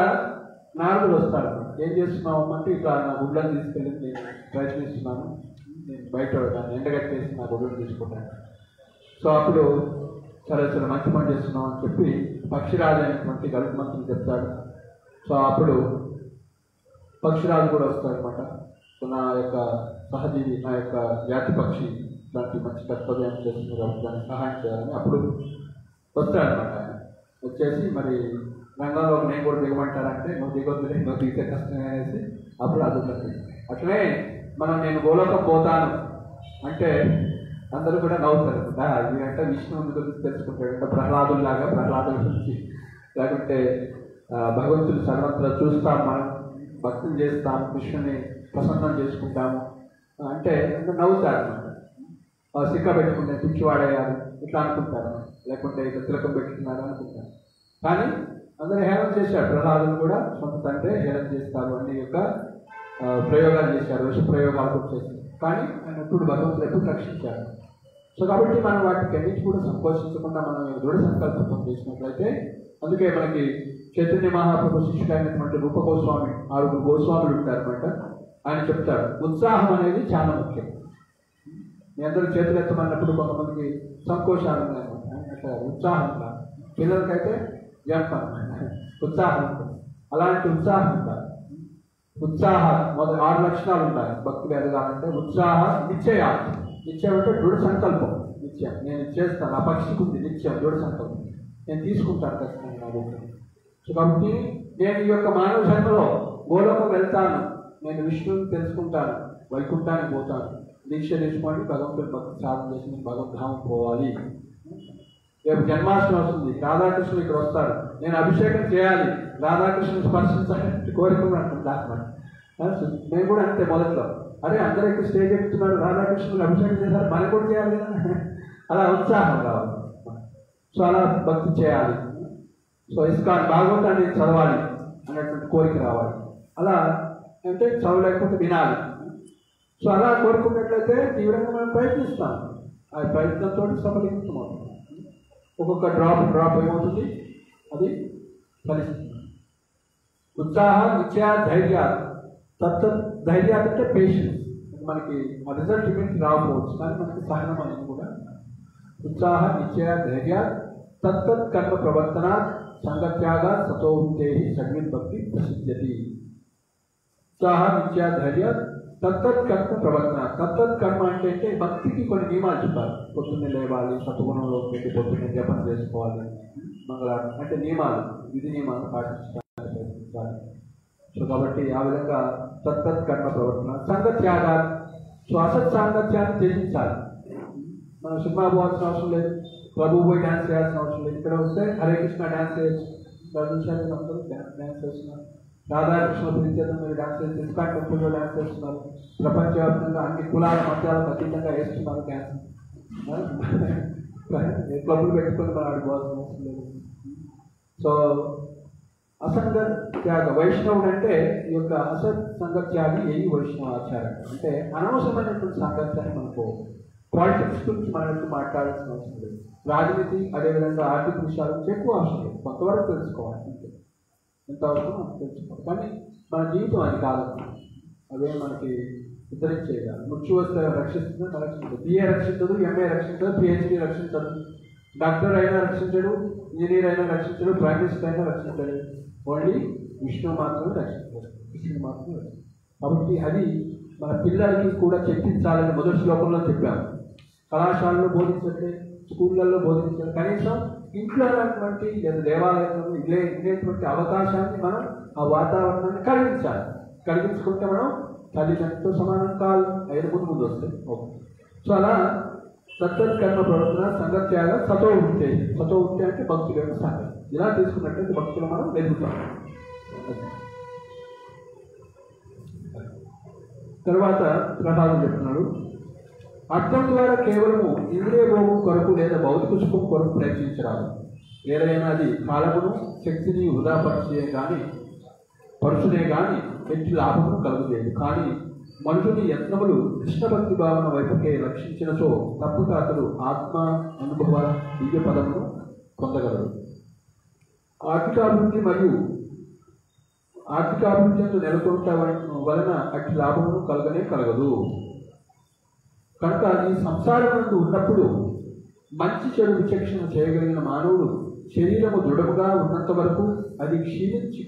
S1: నారదులు వస్తారు, ఏం చేస్తున్నావు అంటే ఇట్లా నా గుడ్లను తీసుకెళ్ళి నేను ప్రయత్నిస్తున్నాను, నేను బయట దాన్ని ఎండగట్టేసి నా గుడ్లను తీసుకుంటాను. సో అప్పుడు సరే మంచి పని చేస్తున్నాం అని చెప్పి పక్షిరాజు అనేటువంటి గరుడ మంత్రులు చెప్తాడు. సో అప్పుడు పక్షిరాజు కూడా వస్తాడనమాట. సో నా యొక్క సహజీవి, నా యొక్క జాతి పక్షి ఇలాంటి మంచి కర్తవ్యాన్ని చేస్తుంది కాబట్టి దానికి సహాయం చేయాలని అప్పుడు వస్తాడనమాట. ఆయన వచ్చేసి మరి రంగంలో నేను కూడా దిగమంటారంటే నువ్వు దిగొద్దులే, నువ్వు దిగితే కష్టమే అనేసి అప్పుడు అదుతుంది. అట్లనే నేను గోలోకం పోతాను అంటే అందరూ కూడా నవ్వుతారు. ఇదంటే విష్ణువుని గురించి తెలుసుకుంటాడు, అంటే ప్రహ్లాదుల్లాగా ప్రహ్లాదుల గురించి, లేకుంటే భగవంతుడు సర్వత్రా చూస్తాం, మనం భక్తులు చేస్తాం, కృష్ణుని ప్రసన్నం చేసుకుంటాము అంటే నవ్వుతారు అనమాట. సిక్క పెట్టుకుంటే పిచ్చివాడేయాలి ఇట్లా అనుకుంటారు, లేకుంటే ఇట్లా తిలకం పెట్టుకున్నారు అనుకుంటారు. కానీ అందరూ హేళన చేశాడు. ప్రహ్లాదులు కూడా సొంత తండ్రి హేళన చేస్తారు, అన్ని యొక్క ప్రయోగాలు చేశారు, విష ప్రయోగాలు కూడా చేశారు. కానీ ఆయన ఎప్పుడు భగవంతుడు ఎప్పుడు రక్షించారు. సో కాబట్టి మనం వాటికి అన్నింటి కూడా సంకోచించకుండా మనం దృఢ సంకల్పం చేసినట్లయితే, అందుకే మనకి చైతన్య మహాప్రభు శిష్యుడైనటువంటి రూప గోస్వామి, 6 గోస్వాములు ఉంటారనమాట. ఆయన చెప్తారు ఉత్సాహం అనేది చాలా ముఖ్యం. మీ అందరూ చేతులు ఎత్తమన్నప్పుడు కొంతమందికి సంకోచాలు ఉన్నాయన్నమాట. అట్లా ఉత్సాహం ఉండాలి. పిల్లలకైతే జంపం ఉత్సాహం ఉంటుంది. అలాంటి ఉత్సాహం ఉండాలి. ఉత్సాహ మొదటి 6 లక్షణాలు ఉండాలి భక్తులు ఎదగాలంటే. ఉత్సాహ నిశ్చయ, నిశ్చయం అంటే దృఢ సంకల్పం. నిత్యం నేను చేస్తాను, ఆ పక్షికి ఉంది నిత్యం దృఢ సంకల్పం, నేను తీసుకుంటాను ఖచ్చితంగా నా గురించి. సో కాబట్టి నేను ఈ యొక్క మానవ జన్మలో గోలోకం వెళ్తాను, నేను విష్ణువుని తెలుసుకుంటాను, వైకుంఠానికి పోతాను, దీక్ష తీసుకోండి, భగవంతుడి భక్తి సాధన చేసి నేను భగవద్ధామం పోవాలి. రేపు జన్మాష్టమి వస్తుంది, రాధాకృష్ణులు ఇక్కడ వస్తారు, నేను అభిషేకం చేయాలి, రాధాకృష్ణుని స్పర్శించాలని కోరుకున్నాను. నేను కూడా అంతే మొదట్లో, అరే అందరూ ఇక్కడ స్టేజ్ ఎక్కుతున్నారు, రాధాకృష్ణులు అభిషేకం చేశారు, మనకు కూడా చేయాలి కదా, అలా ఉత్సాహం కావాలి. సో అలా భక్తి చేయాలి. సో ఇస్కాన్ భాగవతాన్ని చదవాలి అనేటువంటి కోరిక రావాలి. అలా అంటే చదవలేకపోతే వినాలి. సో అలా కోరుకున్నట్లయితే తీవ్రంగా మనం ప్రయత్నిస్తాం. ఆ ప్రయత్నంతో సఫలీకృతమవుతుంది. ఒక్కొక్క డ్రాప్ ఏమవుతుంది, అది ఫలిస్తుంది. ఉత్సాహ నిత్య ధైర్య తత్త ధైర్య అంటే పేషెన్స్. మనకి ఆ రిజల్ట్ ఇమీడియట్ రాకపోవచ్చు, కానీ మనకి సహనం అనేది కూడా. ఉత్సాహ నిత్య ధైర్య తత్తత్ కర్మ ప్రవర్తన సంగత్యాగ సతోహుతే సద్విత్ భక్తి ప్రసిద్ధ్యతి. ఉత్సాహ నిత్య ధైర్య తత్తత్ కర్మ ప్రవర్తన. తత్తత్ కర్మ అంటే భక్తికి కొన్ని నియమాలు చెప్పాలి. పొద్దున్నే లేవాలి, సత్వగుణంలో పెట్టి పొద్దున్నే జపం చేసుకోవాలి, మంగళవారం అంటే నియమాలు, విధి నియమాలు పాటించడానికి ప్రయత్నించాలి. సో కాబట్టి ఆ విధంగా తత్తత్ కర్మ ప్రవర్తన. సంగత్యాగ, సో అసత్ సాంగత్యాన్ని త్యజించాలి. మనం సినిమా పోవాల్సిన అవసరం లేదు, ప్రభు పోయి డ్యాన్స్ చేయాల్సిన అవసరం లేదు. ఇక్కడ వస్తే హరే కృష్ణ డ్యాన్స్ చేయొచ్చు, అందరూ డ్యాన్స్ చేస్తున్నారు. రాధాకృష్ణ ప్రీత్యర్థం మీరు డ్యాన్స్ చేసి ఇస్కాన్ టెంపుల్లో డ్యాన్స్ చేస్తున్నారు. ప్రపంచవ్యాప్తంగా అన్ని కులాల మతాలకు అతీతంగా వేస్తున్నారు డ్యాన్స్. క్లబ్లు పెట్టుకొని మనం ఆడుకోవాల్సిన అవసరం లేదు. సో అసంగ త్యాగ, వైష్ణవుడు అంటే ఈ యొక్క అసత్ సంగత్యాగి ఏ వైష్ణవ ఆచారం అంటే అనవసరమైనటువంటి సాంగత్యాన్ని మనకు పాలిటిక్స్ గురించి మనకు మాట్లాడాల్సిన అవసరం లేదు. రాజనీతి అదేవిధంగా ఆర్థిక విషయాల గురించి ఎక్కువ అవసరం లేదు, కొంతవరకు తెలుసుకోవాలి, ఎంతవరకు మనం తెలుసుకోవాలి. కానీ మన జీవితం అది కాదు, అవే మనకి ఉద్ధరించేది కాదు. మృత్యు వస్తే రక్షిస్తుంది, రక్షించదు. బిఏ రక్షించదు, ఎంఏ రక్షించదు, పిహెచ్డి రక్షించదు, డాక్టర్ అయినా రక్షించడు, ఇంజనీర్ అయినా రక్షించడు, ప్రైమ్ మినిస్టర్ అయినా రక్షించడు. ఓన్లీ విష్ణువు మాత్రమే రక్షించారు, కృష్ణుడు మాత్రమే రక్షించారు. కాబట్టి అది మన పిల్లలకి కూడా చెప్పించాలని మొదటి శ్లోకంలో చెప్పాము. కళాశాలలో బోధించట్లే, స్కూళ్ళల్లో బోధించాలి, కనీసం ఇంట్లో ఉన్నటువంటి లేదా దేవాలయంలో ఇలేటువంటి అవకాశాన్ని మనం ఆ వాతావరణాన్ని కలిగించాలి. కలిగించుకుంటే మనం తల్లిదండ్రులతో సమానం కాదు, 5 ముందు వస్తాయి. ఓకే. సో అలా తత్తత్ కర్మ ప్రవర్తన సంగత్యాగ సతో ఉంటే, సతో ఉంటే అంటే భక్తుల యొక్క సాధన. ఇలా తీసుకున్నట్లయితే భక్తులు మనం ఎదుగుతాం. తర్వాత ప్రసాదం చెప్తున్నాడు, అర్థం ద్వారా కేవలము ఇంద్రియ భోగం కొరకు లేదా భౌతిక సుఖం కొరకు ప్రయత్నించరాదు. ఏదైనా అది కాలమును శక్తిని వృధాపరిచే కానీ పరుచునే కానీ ఎట్టి లాభము కలుగులేదు. కానీ మనుషుని యత్నములు కృష్ణభక్తి భావన వైపుకే రక్షించినచో తప్పక అతడు ఆత్మ అనుభవ దివ్య పదమును పొందగలడు. ఆర్థికాభివృద్ధి మరియు ఆర్థికాభివృద్ధి నెలకొంట వలన అట్టి లాభమును కలగదు. కనుక ఈ సంసారమునందు ఉన్నప్పుడు మంచి చెడు విచక్షణ చేయగలిగిన మానవుడు శరీరము దృఢముగా ఉన్నంత వరకు, అది క్షీణించి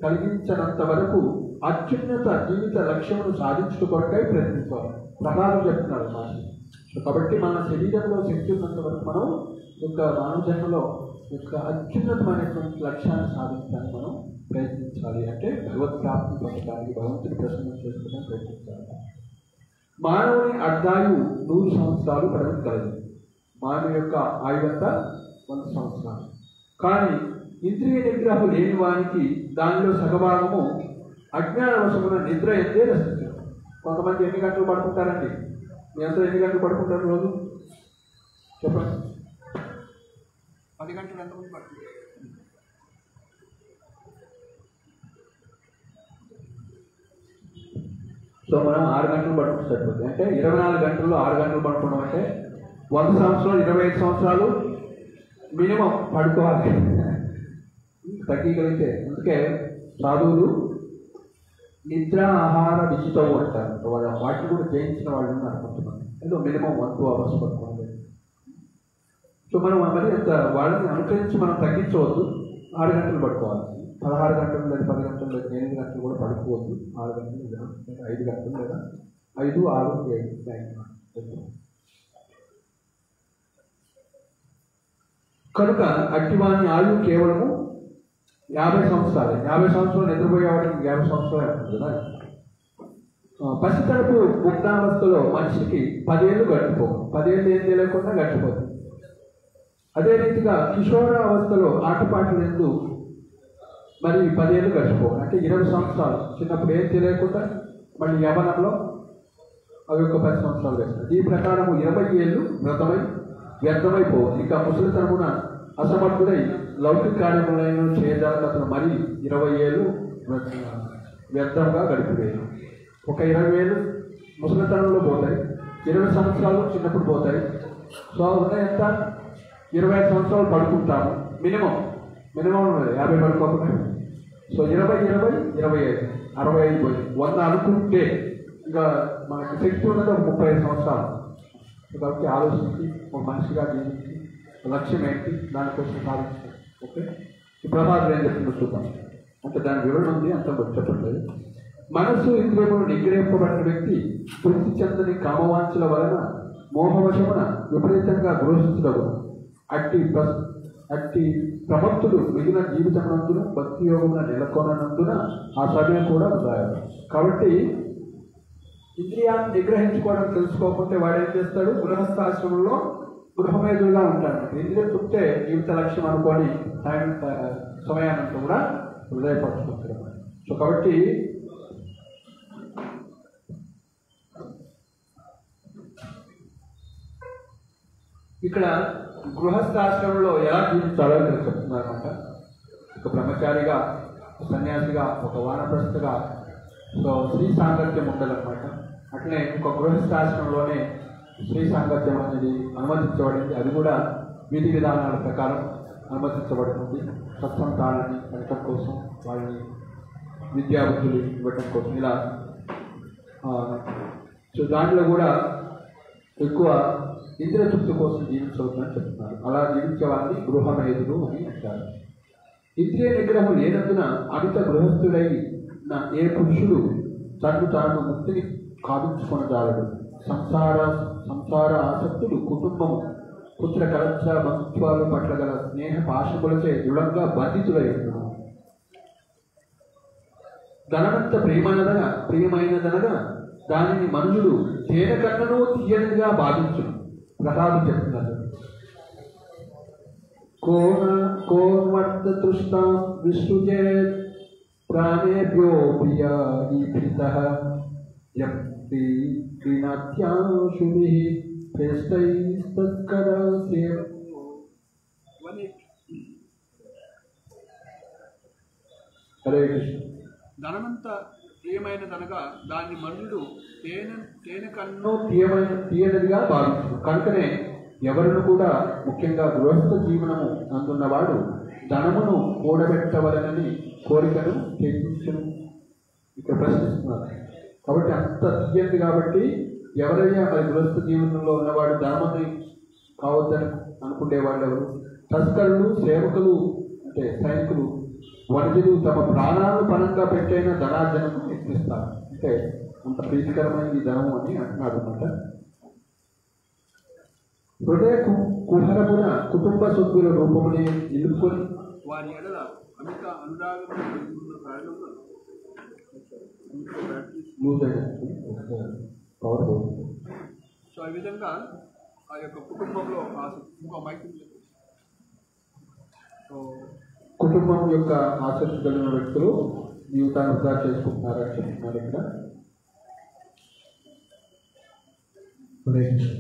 S1: కలిగించనంత వరకు అత్యున్నత జీవిత లక్ష్యమును సాధించుట కొరకై ప్రయత్నించాలి. ప్రకారం చెప్తున్నారు మాస్టర్. సో కాబట్టి మన శరీరంలో శక్తి ఉన్నంత వరకు మనం యొక్క మానవ జన్మలో యొక్క అత్యున్నతమైనటువంటి లక్ష్యాన్ని సాధించడానికి మనం ప్రయత్నించాలి. అంటే భగవత్ ప్రాప్తి పొందడానికి, భగవంతుని ప్రసన్నం చేసుకోవడానికి ప్రయత్నించాలి. మానవుని అర్ధాయు 100 సంవత్సరాలు పరిమితి కలదు. మానవు యొక్క ఆయువంతా 100 సంవత్సరాలు. కానీ ఇంద్రియ నిగ్రహం లేని వానికి దానిలో సగభాగము అజ్ఞానవశమున నిద్ర ఎందే రచించారు. కొంతమంది ఎన్ని గంటలు పడుకుంటారండి? మీ అందరూ ఎన్ని గంటలు పడుకుంటారు రోజు? చెప్పండి. 10 గంటలు ఎంతమంది పడుకుంటారు? సో మనం 6 గంటలు పడుకుంటే సరిపోతుంది. అంటే 24 గంటల్లో 6 గంటలు పడుకోవడం అంటే 100 సంవత్సరాలు 25 సంవత్సరాలు మినిమం పడుకోవాలి తగ్గగలిగితే. అందుకే సాధువులు నిద్ర ఆహార విచితవు అంటారు. వాటిని కూడా జయించిన వాళ్ళు ఉన్నారు కొంతమంది. ఏదో మినిమం 1-2 అవర్స్ పడుకోవాలి. సో మనం మరి అంత వాళ్ళని అనుకరించి మనం తగ్గించవద్దు. 6 గంటలు పడుకోవాలి. 16 గంటలు లేదా 10 గంటలు లేదా 8 గంటలు కూడా పడుకోవద్దు. 6 గంటలు లేదా 5 గంటలు లేదా 5, 6, 7 కనుక అట్టివాని ఆయు కేవలము 50 సంవత్సరాలు. 50 సంవత్సరాలు నిద్రపోయేవాడికి 50 సంవత్సరాలు ఉంటుంది కదా. పసితరపు ముగ్ధావస్థలో మనిషికి 10 ఏళ్ళు గడిచిపోవు. 10 ఏళ్ళు ఏం తెలియకుండా గడిచిపోతుంది. అదే రీతిగా కిషోరావస్థలో ఆటపాటలు ఎందు మరి 10 ఏళ్ళు గడిచిపోవు. అంటే 20 సంవత్సరాలు చిన్నప్పుడు ఏం తెలియకుండా మళ్ళీ యవ్వనంలో అవి ఒక 10 సంవత్సరాలు గడిచిపోయి ఈ ప్రకారము 20 ఏళ్ళు వ్యర్థమైపోవు. ఇంకా ముసలితనమున అసమర్థుడై లౌకిక కార్యములను చేయడానికి అతను మరి 20 ఏళ్ళు వ్యర్థంగా గడిపివేయను. ఒక 20 ఏళ్ళు ముసలితనంలో పోతాయి, 20 సంవత్సరాలు చిన్నప్పుడు పోతాయి. సో ఎంత 25 సంవత్సరాలు పడుకుంటాము మినిమం 50 పడుకోకుండా. సో 20, 25, 65 పోయి 100 అనుకుంటే ఇంకా మనకి శక్తి ఉన్నది ఒక 35 సంవత్సరాలు. కాబట్టి ఆలోచించి ఒక మనిషిగా జీవించి లక్ష్యం ఏంటి దానికోసం సాధించాలి. ఓకే, ఈ ప్రభావం ఏం చెప్తుందో చూద్దాం. అంటే దాని వివరణ ఉంది, అంత చెప్పట్లేదు. మనస్సు ఇంద్రియములు నిగ్రహింపబడిన వ్యక్తి తృప్తి చెందని కామవాంఛల వలన మోహవశమున విపరీతంగా గృహించడం. అట్టి ప్రమత్తుడు మిగిలిన జీవితమునందున భక్తి యోగమున నెలకొనందున ఆ సమయం కూడా ఉదాహరణ. కాబట్టి ఇంద్రియాన్ని నిగ్రహించుకోవడం తెలుసుకోకపోతే వాడు ఏం చేస్తాడు? గృహస్థాశ్రమంలో గృహమేదులుగా ఉంటాడు. ఇంద్రియ తృప్తే జీవిత లక్ష్యం అనుకోని సమయానంతా కూడా హృదయపరుచుకుంటాడు. సో కాబట్టి ఇక్కడ గృహస్థాశ్రమంలో ఎలా జీవించాలో ఇక్కడ చెప్తున్నారన్నమాట. ఒక బ్రహ్మచారిగా, సన్యాసిగా, ఒక వానప్రస్థగా సో స్త్రీ సాంగత్యం ఉండాలన్నమాట. అట్లనే ఒక గృహస్థాశ్రమంలోనే స్త్రీ సాంగత్యం అనేది అనుమతించబడింది. అది కూడా విధి విధానాల ప్రకారం అనుమతించబడుతుంది. సత్సంతానాన్ని పెంచడం కోసం, వాళ్ళని విద్యాబుద్ధులు ఇవ్వటం కోసం ఇలా. సో దాంట్లో కూడా ఎక్కువ ఇంద్రియ తృప్తి కోసం జీవించవద్దని చెప్తున్నారు. అలా జీవించే వారిని గృహమేధులు అని అంటారు. ఇంద్రియ నిగ్రహం లేనందున అమిత గృహస్థుడైన ఏ పురుషుడు తాను ముక్తిని కావించుకొనజాలడు. సంసార ఆసక్తులు, కుటుంబము, పుత్ర కలత్ర బంధుత్వాలు పట్ల గల స్నేహ పాశములచే దృఢంగా బంధితులై ఉండును. ధనమంత ప్రియమైనదనగా దానిని మనుషుడు తేన కన్నను తీయనిగా భావించును. ప్రసాదు చెప్తున్నారు. కోన్వర్తృష్టాం విష్ణుచేత్ ప్రాణేభ్యో ప్రియాభితః యప్తి క్రీణాత్యాశుభిః ప్రేష్టైస్తత్కరస్య. హరే కృష్ణ. ధనమంత ప్రియమైనదనగా దాన్ని మనుషుడు తేనె కన్ను తీయనిదిగా భావించు. కనుకనే ఎవరిని కూడా, ముఖ్యంగా గృహస్థ జీవనము అందున్నవాడు ధనమును కూడబెట్టవలనని కోరికను తెగించును. ఇక్కడ ప్రశ్నిస్తున్నారు. కాబట్టి అంత తీయంది. కాబట్టి ఎవరైనా మరి గృహస్థ జీవనంలో ఉన్నవాడు ధనముని కావద్దని అనుకునేవాళ్ళు ఎవరు? తస్కరులు, సేవకులు అంటే సైనికులు, వణిజులు తమ ప్రాణాలను పణంగా పెట్టైన ధనార్జనకు యత్నిస్తారు. అంటే అంత ప్రీతికరమైన ఈ ధనము అని అంటున్నాడు అన్నమాట. హృదయ కుహరమున కుటుంబ సభ్యుల రూపముని నిలుపుకొని వారి ఎడల అమిత అనురాగం కారణంగా సో ఈ విధంగా ఆ యొక్క కుటుంబంలో కుటుంబం యొక్క ఆసక్తి కలిగిన వ్యక్తులు జీవితాన్ని వృధా చేసుకుంటున్నారని చెప్తున్నారు ఇక్కడ. హరే కృష్ణ.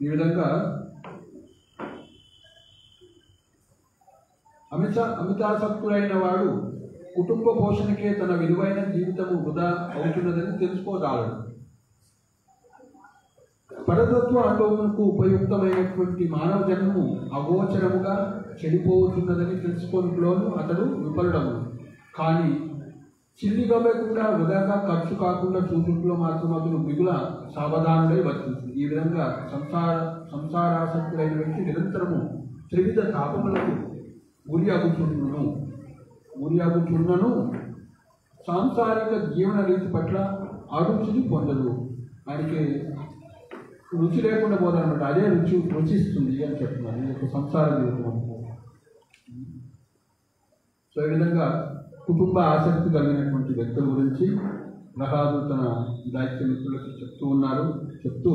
S1: ఈ విధంగా అమితాసక్తులైన వాడు కుటుంబ పోషణకే తన విలువైన జీవితము వృధా అవుతున్నదని తెలుసుకోగలడు. పరతత్వ అనుభవములకు ఉపయుక్తమైనటువంటి మానవ జన్మము అగోచరముగా చెడిపోతున్నదని తెలుసుకోవడంలోనూ అతడు విఫలుడము. కానీ చిల్లిగవ్వకుండా వృధాగా ఖర్చు కాకుండా చూసుట్లో మాత్రం అతను మిగుల సావధానుడై వర్తించింది. ఈ విధంగా సంసారాసక్తులైన వ్యక్తి నిరంతరము త్రివిధ తాపములకు గురి అగుచున్నను సాంసారిక జీవన రీతి పట్ల అరుచిని పొందదు. ఆయనకి రుచి లేకుండా పోదనమాట. అదే రుచిస్తుంది అని చెప్తున్నారు ఈ యొక్క సంసార జీవితం. సో ఈ విధంగా కుటుంబ ఆసక్తి కలిగినటువంటి వ్యక్తుల గురించి ప్రహ్లాదు తన దైత్య మిత్రులకి చెప్తూ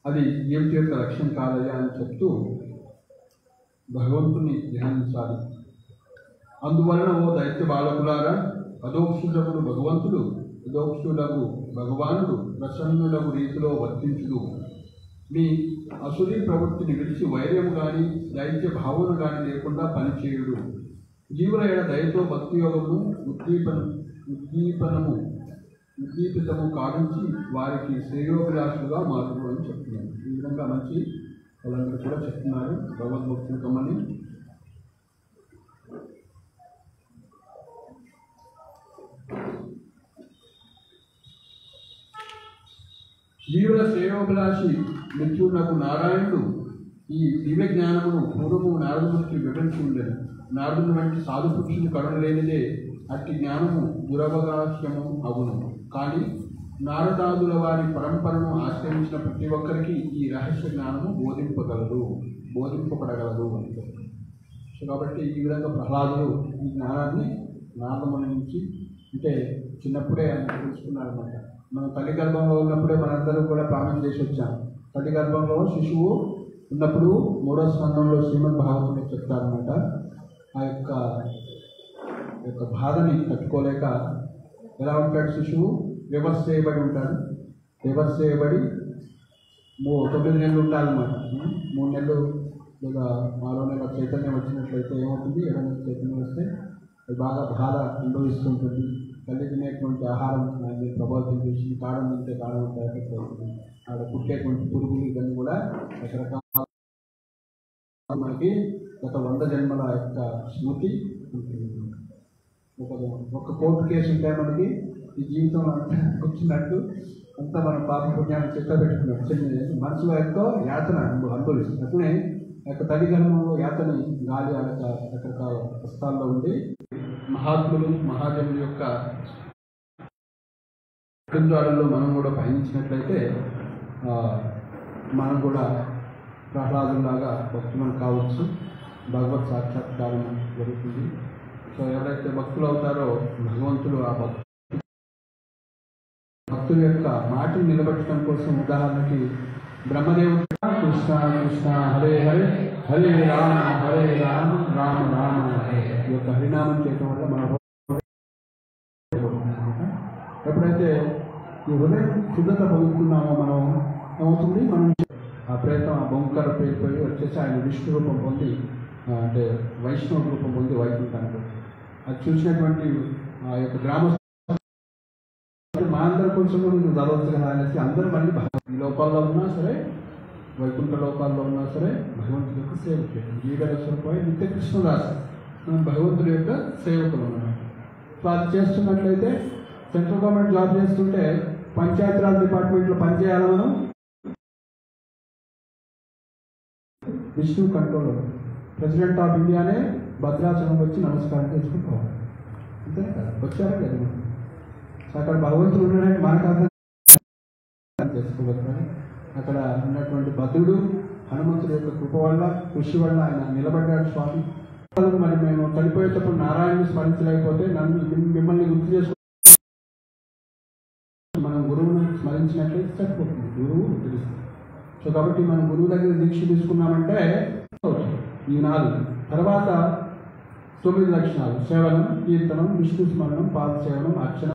S1: అది జీవిత యొక్క లక్ష్యం కాదయ్యా అని చెప్తూ భగవంతుని ధ్యానించాలి. అందువలన ఓ దైత్య బాలకులారా, అదోక్షులకు భగవంతుడు అదోక్షులకు భగవానుడు ప్రసన్నులకు రీతిలో వర్తించుదు. మీ అసురీ ప్రవృత్తిని విడిచి వైర్యము కానీ దైత్య భావన కానీ లేకుండా పనిచేయుడు. జీవుల ఏడ దయతో భక్తి యోగము ఉద్దీపితము కావించి వారికి శ్రేయోభిలాషులుగా మారుడు అని చెప్తున్నారు. ఈ విధంగా మంచి వాళ్ళందరూ కూడా చెప్తున్నారు భగవద్భక్తులు కమ్మని. జీవుల శ్రేయోభిలాషి మిత్రులకు నారాయణుడు ఈ దివ్య జ్ఞానమును పూర్వము నారదునికి వివరించి ఉండేది. నారదుని వంటి సాధు పురుషుని కరుణ లేనిదే అట్టి జ్ఞానము దురవకాశము అగును. కానీ నారదాదుల వారి పరంపరను ఆశ్రయించిన ప్రతి ఒక్కరికి ఈ రహస్య జ్ఞానము బోధింపబడగలదు అని. సో కాబట్టి ఈ విధంగా ప్రహ్లాదుడు ఈ జ్ఞానాన్ని నారదముని నుంచి అంటే చిన్నప్పుడే ఆయన తెలుసుకున్నారన్నమాట. మనం తల్లి గర్భంలో ఉన్నప్పుడే మనందరూ కూడా ప్రాణం చేసి వచ్చాం. తల్లి గర్భంలో శిశువు ఉన్నప్పుడు 3వ స్కంధంలో శ్రీమద్ భాగవతంలో చెప్తారన్నమాట. ఆ యొక్క బాధని తట్టుకోలేక ఎలా ఉంటాడు శిశువు? రివర్స్ చేయబడి ఉంటాడు. రివర్స్ చేయబడి 9 నెలలు ఉంటారన్నమాట. 3 నెలలు లేదా 6వ నెల చైతన్యం వచ్చినట్లయితే ఏమవుతుంది? 7వ నెల చైతన్యం వస్తే అది బాగా బాధ అనుభవిస్తుంటుంది. తల్లి తినేటువంటి ఆహారం ప్రభావితం చేసి కారం తింటే కారం ఎఫెక్ట్ అవుతుంది. ఆడ పుట్టేటువంటి పురుగులు ఇవన్నీ కూడా రకరకాల మనకి గత 100 జన్మల యొక్క స్మృతి ఉంటుంది. ఒక కోర్టు కేసు ఉంటే మనకి ఈ జీవితం అంతా వచ్చినట్టు అంతా మనం పాప పుణ్యాన్ని చెత్త పెట్టుకున్నాం. మనసులో ఎంతో యాతన అనుభవిస్తుంది. అట్లనే యొక్క తల్లి గర్భంలో యాతని గాలి రకరకాల కష్టాల్లో ఉండి మహాత్ములు మహాజనుల యొక్క అడుగుజాడల్లో మనం కూడా పయనించినట్లయితే మనం కూడా ప్రహ్లాదులాగా భక్తులను కావచ్చు. భగవత్ సాక్షాత్కారం జరుగుతుంది. సో ఎవరైతే భక్తులు అవుతారో భగవంతుడు ఆ భక్తుల యొక్క మాటను నిలబెట్టడం కోసం ఉదాహరణకి బ్రహ్మదేవుడు కృష్ణ కృష్ణ హరే హరే హరే రామ రామ రామ హరే ఈ యొక్క హరినామం చేయటం వల్ల మన ఎప్పుడైతే ఈ హృదయం శుద్ధత పొందుతున్నామో మనం ఏమవుతుంది? మనం ఆ ప్రయత్నం ఆ బొంకర పేరుపోయి వచ్చేసి ఆయన విష్ణు రూపం పొంది అంటే వైష్ణవ రూపం పొంది వైకుంఠానికి. అది చూసినటువంటి ఆ యొక్క గ్రామస్థ మా అందరి కొంచెం కూడా నువ్వు చదవచ్చు కదా అనేసి అందరూ మళ్ళీ ఈ లోకాల్లో ఉన్నా సరే వైకుంఠ లోకాల్లో ఉన్నా సరే భగవంతుడి యొక్క సేవకులు. జీవరస్వరూపై నిత్య కృష్ణదాస్ మనం భగవంతుడి యొక్క సేవకులు అన్నమాట. సో అది చేస్తున్నట్లయితే సెంట్రల్ గవర్నమెంట్ జాబ్ చేస్తుంటే పంచాయతీరాజ్ డిపార్ట్మెంట్లో పనిచేయాలి. మనం విష్ణు కంట్రోలర్ ప్రెసిడెంట్ ఆఫ్ ఇండియానే భద్రాచలం వచ్చి నమస్కారం చేసుకుంటాం. అంతే కదా, వచ్చారా కదా. అక్కడ భగవంతుడు ఉండడానికి మనకు అర్థం చేసుకోగలుగుతారు. అక్కడ ఉన్నటువంటి భద్రుడు హనుమంతుడి యొక్క కృప వల్ల కృషి వల్ల ఆయన నిలబడ్డాడు స్వామి. మరి మేము చనిపోయేటప్పుడు నారాయణని స్మరించలేకపోతే మిమ్మల్ని గుర్తు చేసుకుంటాం. మనం గురువును స్మరించినట్లయితే సరిపోతుంది, గురువు తెలుస్తుంది. సో కాబట్టి మనం గురువు దగ్గర దీక్ష తీసుకున్నామంటే ఈ 4 తర్వాత 9 లక్షణాలు: సేవనం, కీర్తనం, విష్ణు స్మరణం, పాద సేవనం, అర్చన,